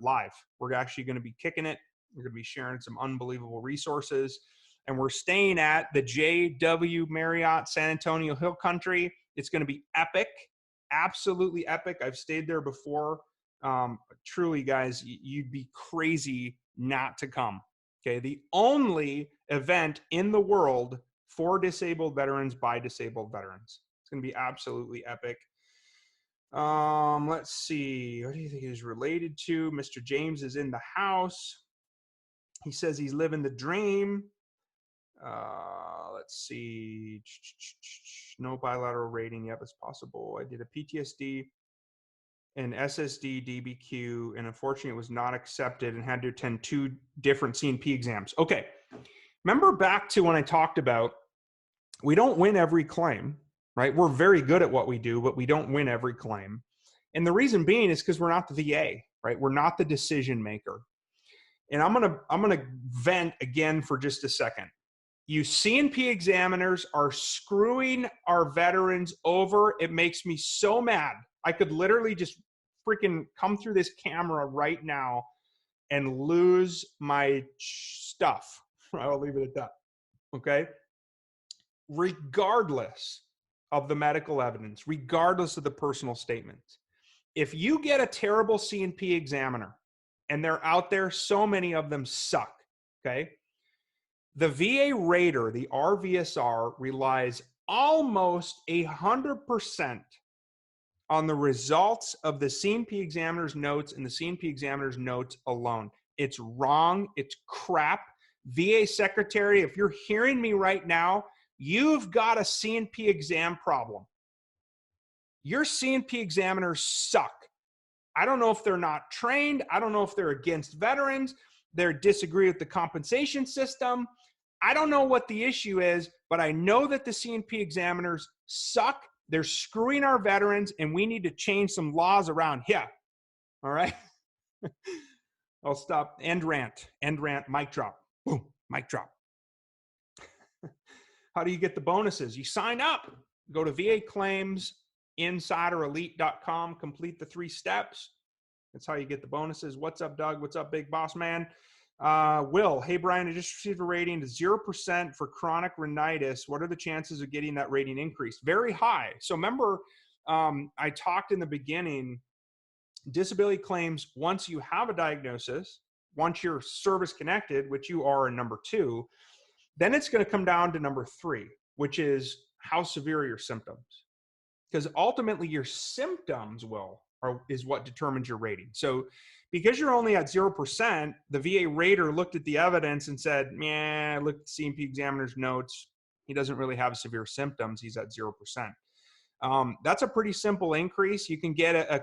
Speaker 1: live. We're actually going to be kicking it. We're going to be sharing some unbelievable resources. And we're staying at the JW Marriott San Antonio Hill Country. It's going to be epic. Absolutely epic. I've stayed there before. Truly, guys, you'd be crazy not to come. Okay. The only event in the world for disabled veterans by disabled veterans. It's going to be absolutely epic. Let's see. What do you think it is related to? Mr. James is in the house. He says he's living the dream. Let's see. No bilateral rating. Yep, it's possible. I did a PTSD and SSD DBQ, and unfortunately it was not accepted and had to attend 2 different CNP exams. Okay. Remember back to when I talked about we don't win every claim. right? We're very good at what we do, but we don't win every claim. And the reason being is because we're not the VA, right? We're not the decision maker. And I'm gonna vent again for just a second. You C&P examiners are screwing our veterans over. It makes me so mad. I could literally just freaking come through this camera right now and lose my stuff. I'll leave it at that. Okay? Regardless of the medical evidence, regardless of the personal statements, if you get a terrible C&P examiner, and they're out there, so many of them suck, okay? The VA rater, the RVSR, relies almost 100% on the results of the C&P examiner's notes and the C&P examiner's notes alone. It's wrong. It's crap. VA secretary, if you're hearing me right now, you've got a C&P exam problem. Your C&P examiners suck. I don't know if they're not trained. I don't know if they're against veterans. They disagree with the compensation system. I don't know what the issue is, but I know that the C&P examiners suck. They're screwing our veterans, and we need to change some laws around here. All right? I'll stop. End rant, mic drop. Boom, mic drop. How do you get the bonuses? You sign up. Go to VA Claims, InsiderElite.com, complete the 3 steps. That's how you get the bonuses. What's up, Doug? What's up, big boss man? Will, hey, Brian, I just received a rating to 0% for chronic rhinitis. What are the chances of getting that rating increased? Very high. So remember, I talked in the beginning, disability claims, once you have a diagnosis, once you're service connected, which you are in number 2, then it's going to come down to number 3, which is how severe are your symptoms? Because ultimately your symptoms is what determines your rating. So because you're only at 0%, the VA rater looked at the evidence and said, "Man, look at the C&P examiner's notes. He doesn't really have severe symptoms. He's at 0%." That's a pretty simple increase. You can get a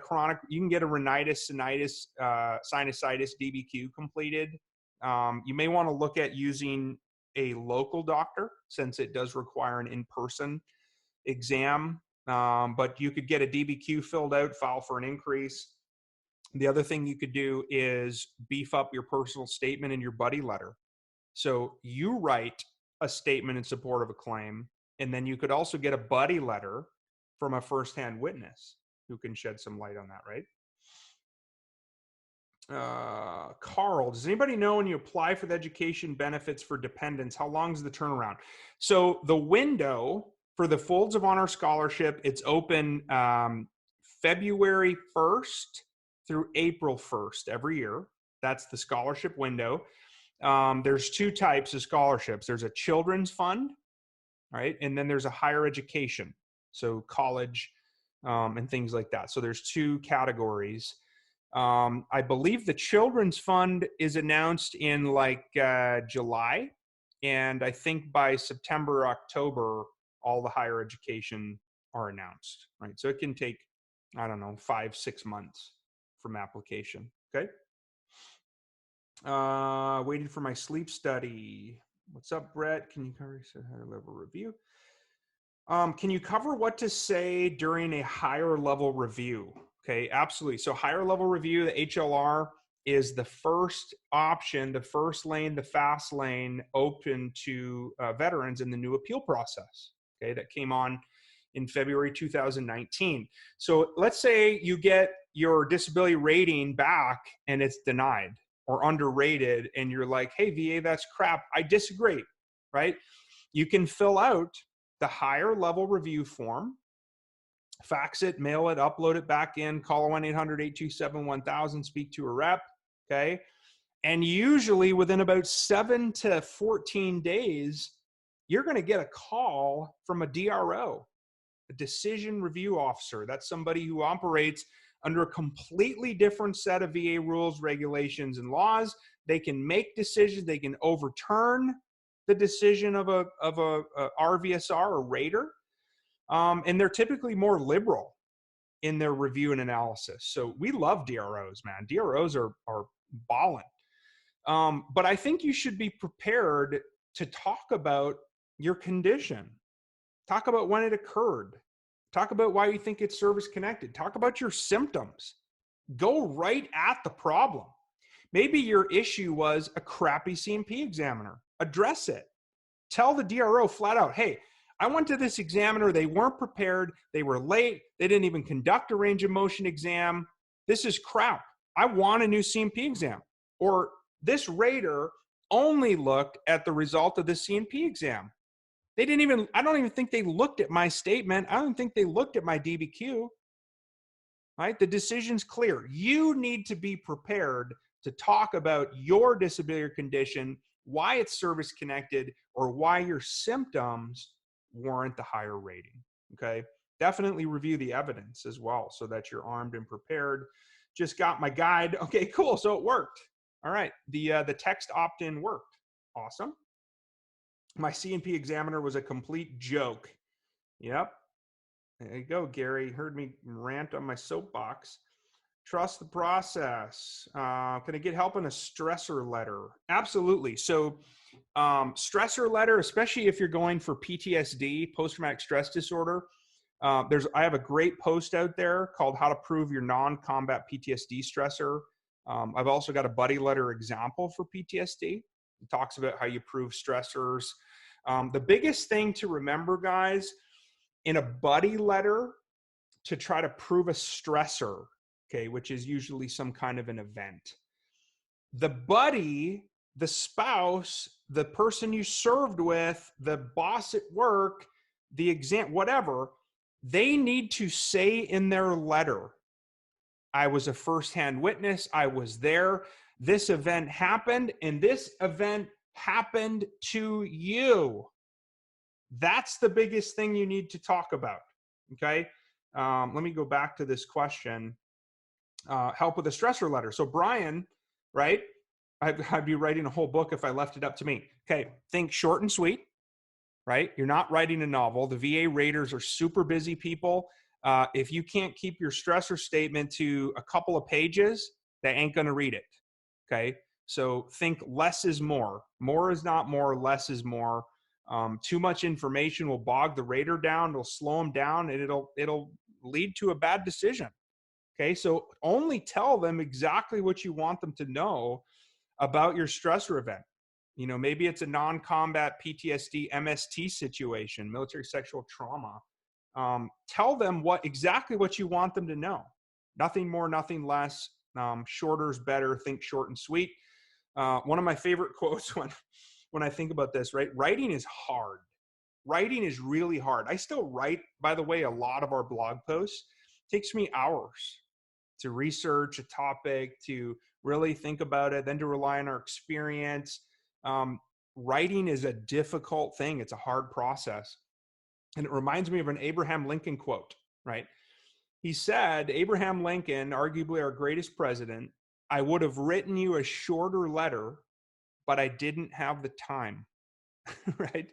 Speaker 1: rhinitis, sinusitis DBQ completed. You may want to look at using a local doctor since it does require an in-person exam. But you could get a DBQ filled out, file for an increase. The other thing you could do is beef up your personal statement in your buddy letter. So you write a statement in support of a claim, and then you could also get a buddy letter from a firsthand witness who can shed some light on that, right? Carl, does anybody know when you apply for the education benefits for dependents, how long is the turnaround? So the window for the Folds of Honor Scholarship, it's open February 1st through April 1st every year. That's the scholarship window. There's 2 types of scholarships. There's a children's fund, right? And then there's a higher education, so college and things like that. So there's 2 categories. I believe the children's fund is announced in like July. And I think by September, October, all the higher education are announced, right? So it can take, I don't know, 5-6 months from application, okay? Waiting for my sleep study. What's up, Brett? Can you cover higher level review? Can you cover what to say during a higher level review? Okay, absolutely. So higher level review, the HLR, is the first option, the first lane, the fast lane open to veterans in the new appeal process, okay, that came on in February 2019. So let's say you get your disability rating back and it's denied or underrated, and you're like, "Hey, VA, that's crap. I disagree," right? You can fill out the higher level review form, fax it, mail it, upload it back in, call 1-800-827-1000, speak to a rep, okay? And usually within about 7 to 14 days, you're going to get a call from a DRO, a decision review officer. That's somebody who operates under a completely different set of VA rules, regulations, and laws. They can make decisions. They can overturn the decision of a RVSR or rater. And they're typically more liberal in their review and analysis. So we love DROs, man. DROs are balling. But I think you should be prepared to talk about your condition. Talk about when it occurred. Talk about why you think it's service connected. Talk about your symptoms. Go right at the problem. Maybe your issue was a crappy C&P examiner. Address it. Tell the DRO flat out, hey, I went to this examiner. They weren't prepared. They were late. They didn't even conduct a range of motion exam. This is crap. I want a new C&P exam. Or this rater only looked at the result of the C&P exam. They didn't even, I don't even think they looked at my statement. I don't think they looked at my DBQ. Right? The decision's clear. You need to be prepared to talk about your disability or condition, why it's service connected, or why your symptoms warrant the higher rating. Okay. Definitely review the evidence as well so that you're armed and prepared. Just got my guide. Okay, cool. So it worked. All right. The text opt-in worked. Awesome. My C&P examiner was a complete joke. Yep. There you go, Gary. Heard me rant on my soapbox. Trust the process. Can I get help in a stressor letter? Absolutely. So stressor letter, especially if you're going for PTSD, post-traumatic stress disorder, I have a great post out there called How to Prove Your Non-Combat PTSD Stressor. I've also got a buddy letter example for PTSD. It talks about how you prove stressors. The biggest thing to remember, guys, in a buddy letter to try to prove a stressor, okay, which is usually some kind of an event, the buddy, the spouse, the person you served with, the boss at work, the exam, whatever, they need to say in their letter, I was a firsthand witness, I was there, this event happened, and this event happened to you. That's the biggest thing you need to talk about, okay? Let me go back to this question. Help with a stressor letter. So Brian, right? I'd be writing a whole book if I left it up to me. Okay, think short and sweet, right? You're not writing a novel. The VA raters are super busy people. If you can't keep your stressor statement to a couple of pages, they ain't gonna read it, okay? So think less is more. More is not more, less is more. Too much information will bog the rater down, it'll slow them down, and it'll lead to a bad decision. Okay, so only tell them exactly what you want them to know about your stressor event. You know, maybe it's a non-combat PTSD MST situation, military sexual trauma. Tell them exactly what you want them to know. Nothing more, nothing less. Shorter is better. Think short and sweet. One of my favorite quotes when I think about this, right? Writing is hard. Writing is really hard. I still write, by the way, a lot of our blog posts. It takes me hours to research a topic, to really think about it, then to rely on our experience. Writing is a difficult thing. It's a hard process. And it reminds me of an Abraham Lincoln quote, right? He said, Abraham Lincoln, arguably our greatest president, I would have written you a shorter letter, but I didn't have the time, right?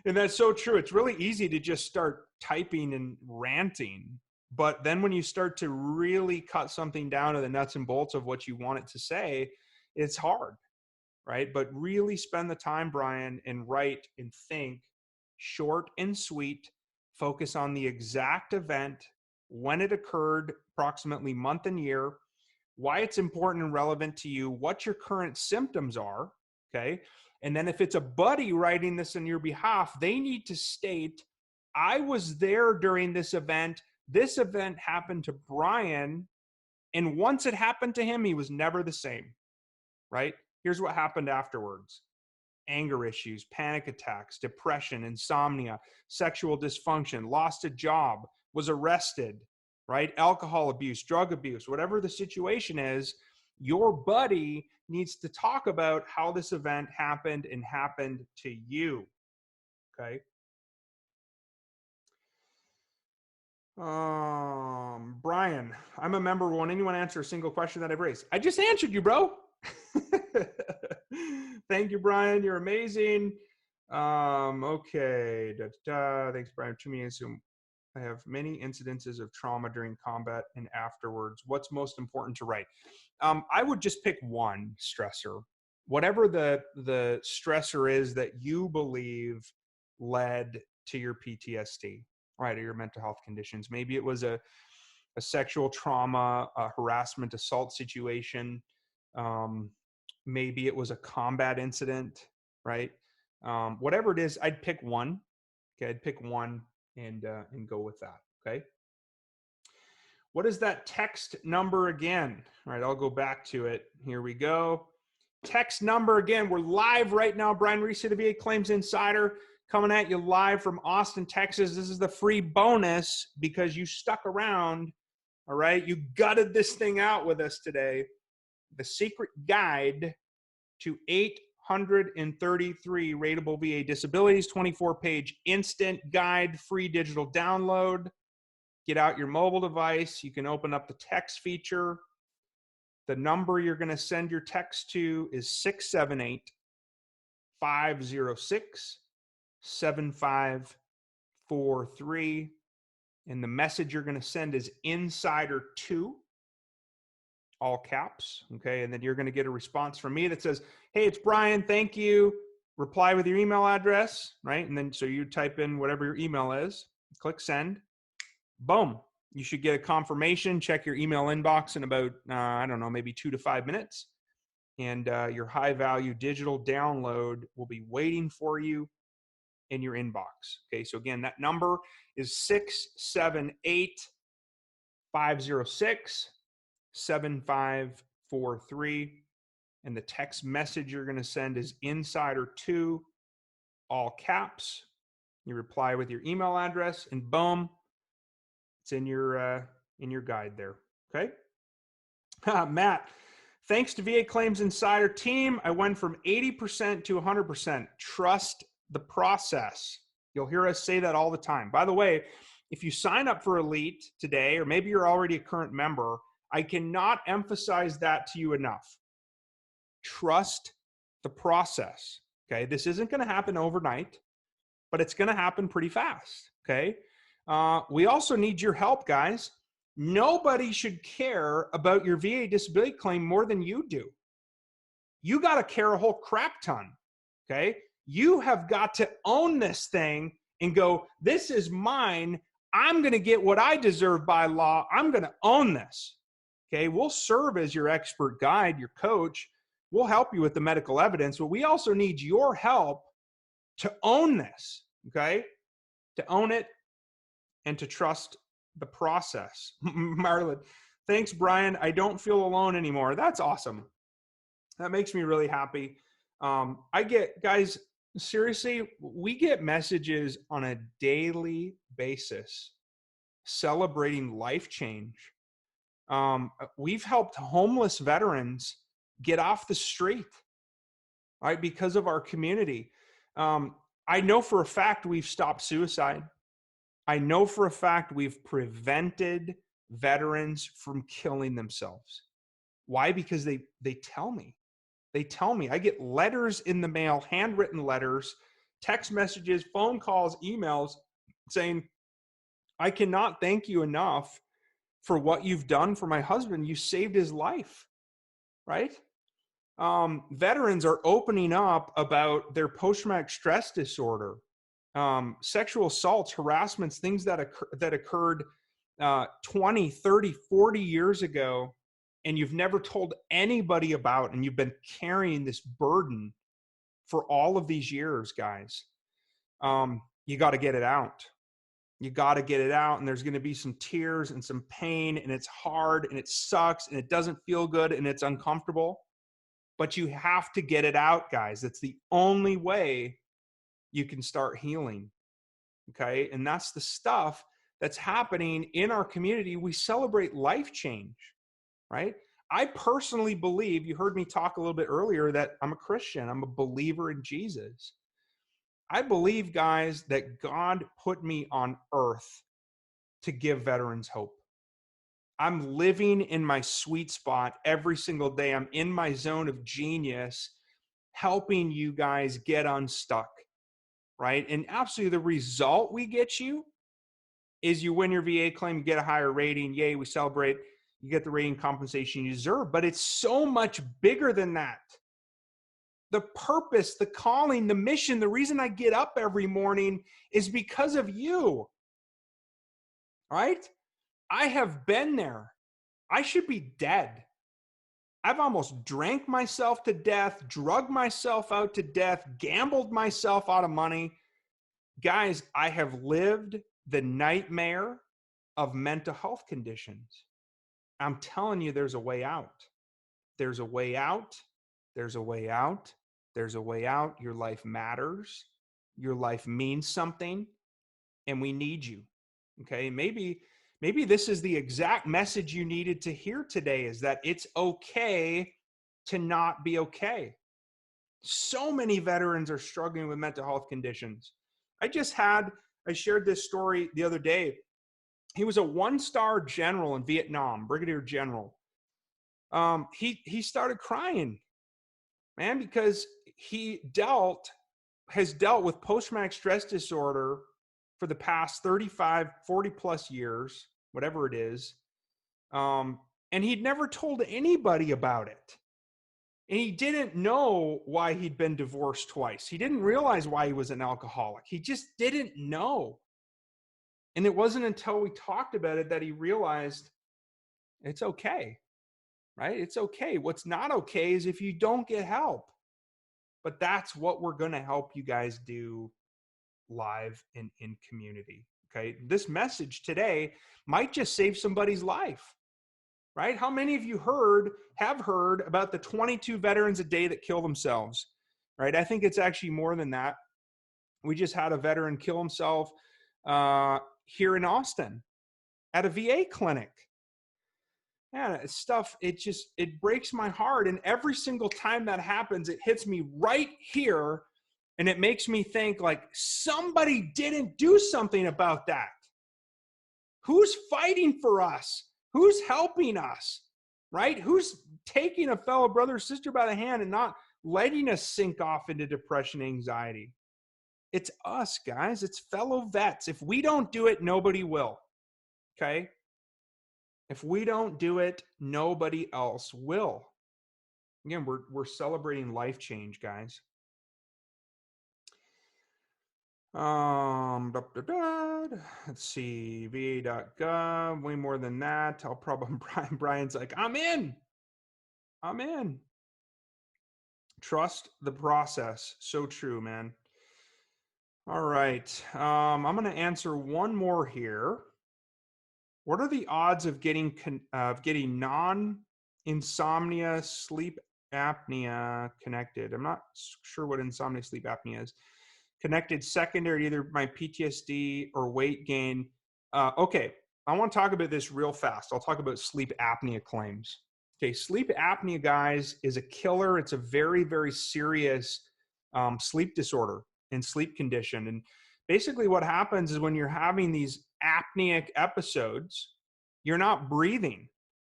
Speaker 1: And that's so true. It's really easy to just start typing and ranting. But then when you start to really cut something down to the nuts and bolts of what you want it to say, it's hard, right? But really spend the time, Brian, and write and think short and sweet. Focus on the exact event, when it occurred, approximately month and year, why it's important and relevant to you, what your current symptoms are, okay? And then if it's a buddy writing this on your behalf, they need to state, I was there during this event. This event happened to Brian, and once it happened to him, he was never the same, right? Here's what happened afterwards. Anger issues, panic attacks, depression, insomnia, sexual dysfunction, lost a job, was arrested, right? Alcohol abuse, drug abuse, whatever the situation is, your buddy needs to talk about how this event happened and happened to you, okay? Brian, I'm a member. Won't anyone answer a single question that I've raised? I just answered you, bro. Thank you, Brian. You're amazing. Okay. Thanks, Brian. 2 minutes. I have many incidences of trauma during combat and afterwards. What's most important to write? I would just pick one stressor. Whatever the stressor is that you believe led to your PTSD. right, or your mental health conditions. Maybe it was a sexual trauma, a harassment, assault situation. Maybe it was a combat incident, right? Whatever it is, I'd pick one. Okay, I'd pick one and go with that. Okay. What is that text number again? All right, I'll go back to it. Here we go. Text number again. We're live right now. Brian Reese, the VA Claims Insider, coming at you live from Austin, Texas. This is the free bonus because you stuck around. All right, you gutted this thing out with us today. The secret guide to 833 rateable VA disabilities, 24-page instant guide, free digital download. Get out your mobile device. You can open up the text feature. The number you're going to send your text to is 678-506-7543. And the message you're going to send is Insider2, all caps. Okay. And then you're going to get a response from me that says, hey, it's Brian. Thank you. Reply with your email address, right? And then so you type in whatever your email is, click send. Boom. You should get a confirmation. Check your email inbox in about, I don't know, maybe 2 to 5 minutes. And your high value digital download will be waiting for you in your inbox. Okay. So again, that number is 678-506-7543. And the text message you're going to send is Insider2, all caps. You reply with your email address and boom, it's in your guide there. Okay. Matt, thanks to VA Claims Insider team, I went from 80% to 100%. Trust the process. You'll hear us say that all the time. By the way, if you sign up for Elite today, or maybe you're already a current member, I cannot emphasize that to you enough. Trust the process. Okay. This isn't going to happen overnight, but it's going to happen pretty fast. Okay. We also need your help, guys. Nobody should care about your VA disability claim more than you do. You got to care a whole crap ton. Okay. You have got to own this thing and go, this is mine. I'm going to get what I deserve by law. I'm going to own this. Okay. We'll serve as your expert guide, your coach. We'll help you with the medical evidence, but we also need your help to own this. Okay. To own it and to trust the process. Marlon, thanks, Brian. I don't feel alone anymore. That's awesome. That makes me really happy. I get, guys, seriously, we get messages on a daily basis celebrating life change. We've helped homeless veterans get off the street, right, because of our community. I know for a fact we've stopped suicide. I know for a fact we've prevented veterans from killing themselves. Why? Because they tell me. They tell me. I get letters in the mail, handwritten letters, text messages, phone calls, emails saying, I cannot thank you enough for what you've done for my husband. You saved his life, right? Veterans are opening up about their post-traumatic stress disorder, sexual assaults, harassments, things that occurred 20, 30, 40 years ago, and you've never told anybody about, and you've been carrying this burden for all of these years, guys. You got to get it out. You got to get it out, and there's going to be some tears and some pain, and it's hard, and it sucks, and it doesn't feel good, and it's uncomfortable. But you have to get it out, guys. It's the only way you can start healing. Okay. And that's the stuff that's happening in our community. We celebrate life change, right? I personally believe, you heard me talk a little bit earlier, that I'm a Christian. I'm a believer in Jesus. I believe, guys, that God put me on earth to give veterans hope. I'm living in my sweet spot every single day. I'm in my zone of genius, helping you guys get unstuck. Right? And absolutely the result we get you is you win your VA claim, you get a higher rating. Yay, we celebrate. You get the rating compensation you deserve. But it's so much bigger than that. The purpose, the calling, the mission, the reason I get up every morning is because of you. right? I have been there. I should be dead. I've almost drank myself to death, drugged myself out to death, gambled myself out of money. Guys, I have lived the nightmare of mental health conditions. I'm telling you, there's a way out. There's a way out. There's a way out. There's a way out. Your life matters. Your life means something, and we need you. Okay? Maybe this is the exact message you needed to hear today, is that it's okay to not be okay. So many veterans are struggling with mental health conditions. I shared this story the other day. He was a 1-star general in Vietnam, brigadier general. He started crying, man, because he has dealt with post-traumatic stress disorder for the past 35, 40 plus years, whatever it is. And he'd never told anybody about it. And he didn't know why he'd been divorced twice. He didn't realize why he was an alcoholic. He just didn't know. And it wasn't until we talked about it that he realized it's okay, right? It's okay. What's not okay is if you don't get help. But that's what we're going to help you guys do live and in community. Okay. This message today might just save somebody's life, right? How many of you have heard about the 22 veterans a day that kill themselves, right? I think it's actually more than that. We just had a veteran kill himself here in Austin at a VA clinic. Yeah, it breaks my heart. And every single time that happens, it hits me right here. And it makes me think, like, somebody didn't do something about that. Who's fighting for us? Who's helping us, right? Who's taking a fellow brother or sister by the hand and not letting us sink off into depression, anxiety? It's us, guys. It's fellow vets. If we don't do it, nobody will. Okay? If we don't do it, nobody else will. Again, we're celebrating life change, guys. Let's see, va.gov, way more than that. I'll probably, Brian's like, I'm in. Trust the process. So true, man. All right. I'm going to answer one more here. What are the odds of getting non-insomnia sleep apnea connected? I'm not sure what insomnia sleep apnea is. Connected secondary to either my PTSD or weight gain. Okay, I want to talk about this real fast. I'll talk about sleep apnea claims. Okay, sleep apnea, guys, is a killer. It's a very, very serious sleep disorder and sleep condition. And basically what happens is when you're having these apneic episodes, you're not breathing.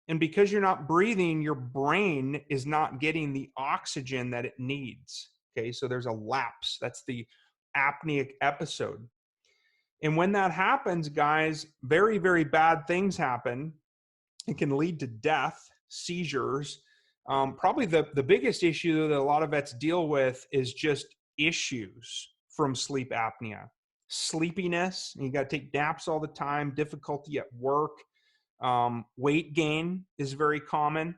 Speaker 1: And because you're not breathing, your brain is not getting the oxygen that it needs. Okay, so there's a lapse. That's the apneic episode. And when that happens, guys, very, very bad things happen. It can lead to death, seizures. Probably the biggest issue that a lot of vets deal with is just issues from sleep apnea. Sleepiness, you got to take naps all the time, difficulty at work. Weight gain is very common.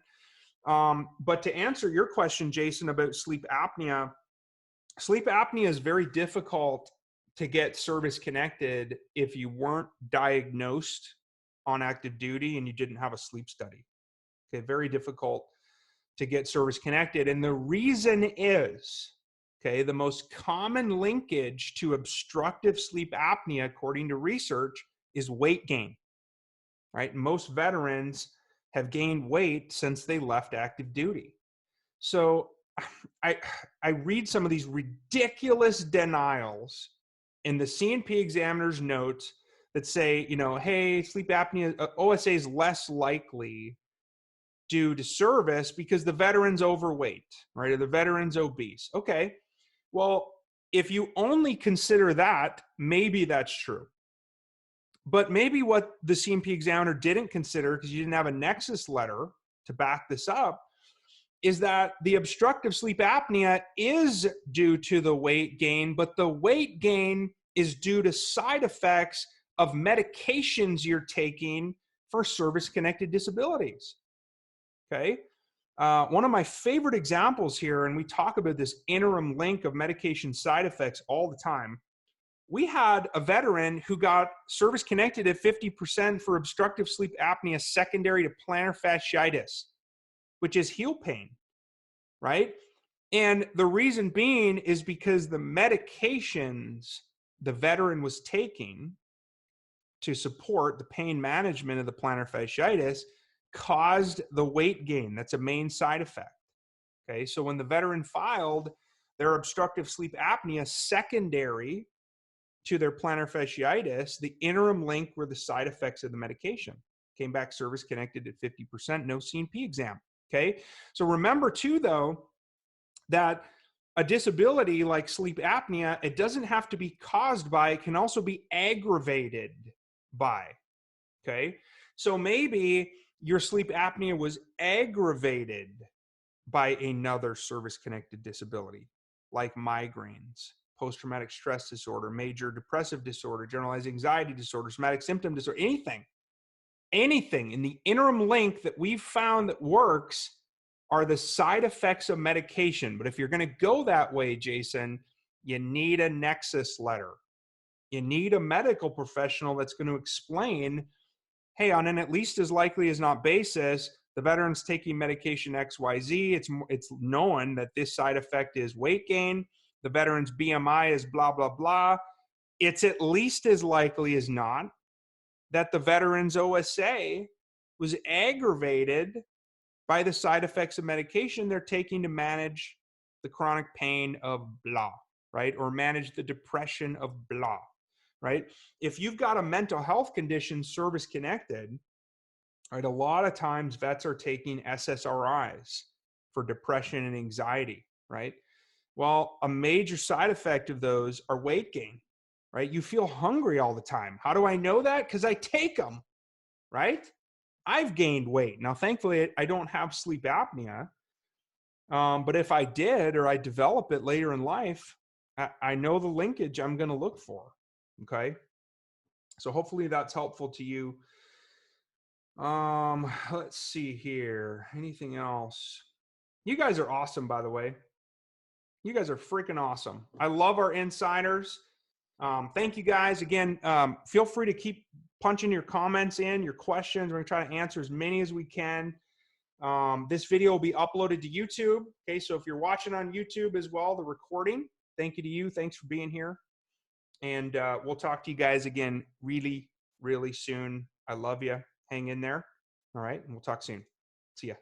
Speaker 1: But to answer your question, Jason, about sleep apnea is very difficult to get service connected if you weren't diagnosed on active duty and you didn't have a sleep study. Okay, very difficult to get service connected. And the reason is, okay, the most common linkage to obstructive sleep apnea, according to research, is weight gain, right? Most veterans have gained weight since they left active duty. So I read some of these ridiculous denials in the C&P examiner's notes that say, hey, sleep apnea, OSA is less likely due to service because the veteran's overweight, right? Or the veteran's obese. Okay, well, if you only consider that, maybe that's true. But maybe what the C&P examiner didn't consider, because you didn't have a nexus letter to back this up, is that the obstructive sleep apnea is due to the weight gain, but the weight gain is due to side effects of medications you're taking for service-connected disabilities. Okay. One of my favorite examples here, and we talk about this interim link of medication side effects all the time. We had a veteran who got service-connected at 50% for obstructive sleep apnea secondary to plantar fasciitis, which is heel pain, right? And the reason being is because the medications the veteran was taking to support the pain management of the plantar fasciitis caused the weight gain. That's a main side effect. Okay, so when the veteran filed their obstructive sleep apnea secondary to their plantar fasciitis, the interim link were the side effects of the medication. Came back service connected at 50%, no C&P exam. Okay, so remember too, though, that a disability like sleep apnea, it doesn't have to be caused by, it can also be aggravated by. Okay, so maybe your sleep apnea was aggravated by another service-connected disability, like migraines, post-traumatic stress disorder, major depressive disorder, generalized anxiety disorder, somatic symptom disorder, anything in the interim link that we've found that works are the side effects of medication. But if you're going to go that way, Jason, you need a nexus letter. You need a medical professional that's going to explain, hey, on an at least as likely as not basis, the veteran's taking medication XYZ. It's known that this side effect is weight gain. The veteran's BMI is blah, blah, blah. It's at least as likely as not that the veteran's OSA was aggravated by the side effects of medication they're taking to manage the chronic pain of blah, right? Or manage the depression of blah, right? If you've got a mental health condition service-connected, right, a lot of times vets are taking SSRIs for depression and anxiety, right? Well, a major side effect of those are weight gain, right? You feel hungry all the time. How do I know that? Because I take them, right? I've gained weight. Now, thankfully, I don't have sleep apnea. But if I did, or I develop it later in life, I know the linkage I'm going to look for. Okay. So hopefully that's helpful to you. Let's see here. Anything else? You guys are awesome, by the way. You guys are freaking awesome. I love our insiders. Thank you guys. Again, feel free to keep punching your comments in, your questions. We're going to try to answer as many as we can. This video will be uploaded to YouTube. Okay, so if you're watching on YouTube as well, the recording, thank you to you. Thanks for being here. And we'll talk to you guys again really, really soon. I love you. Hang in there. All right, and we'll talk soon. See ya.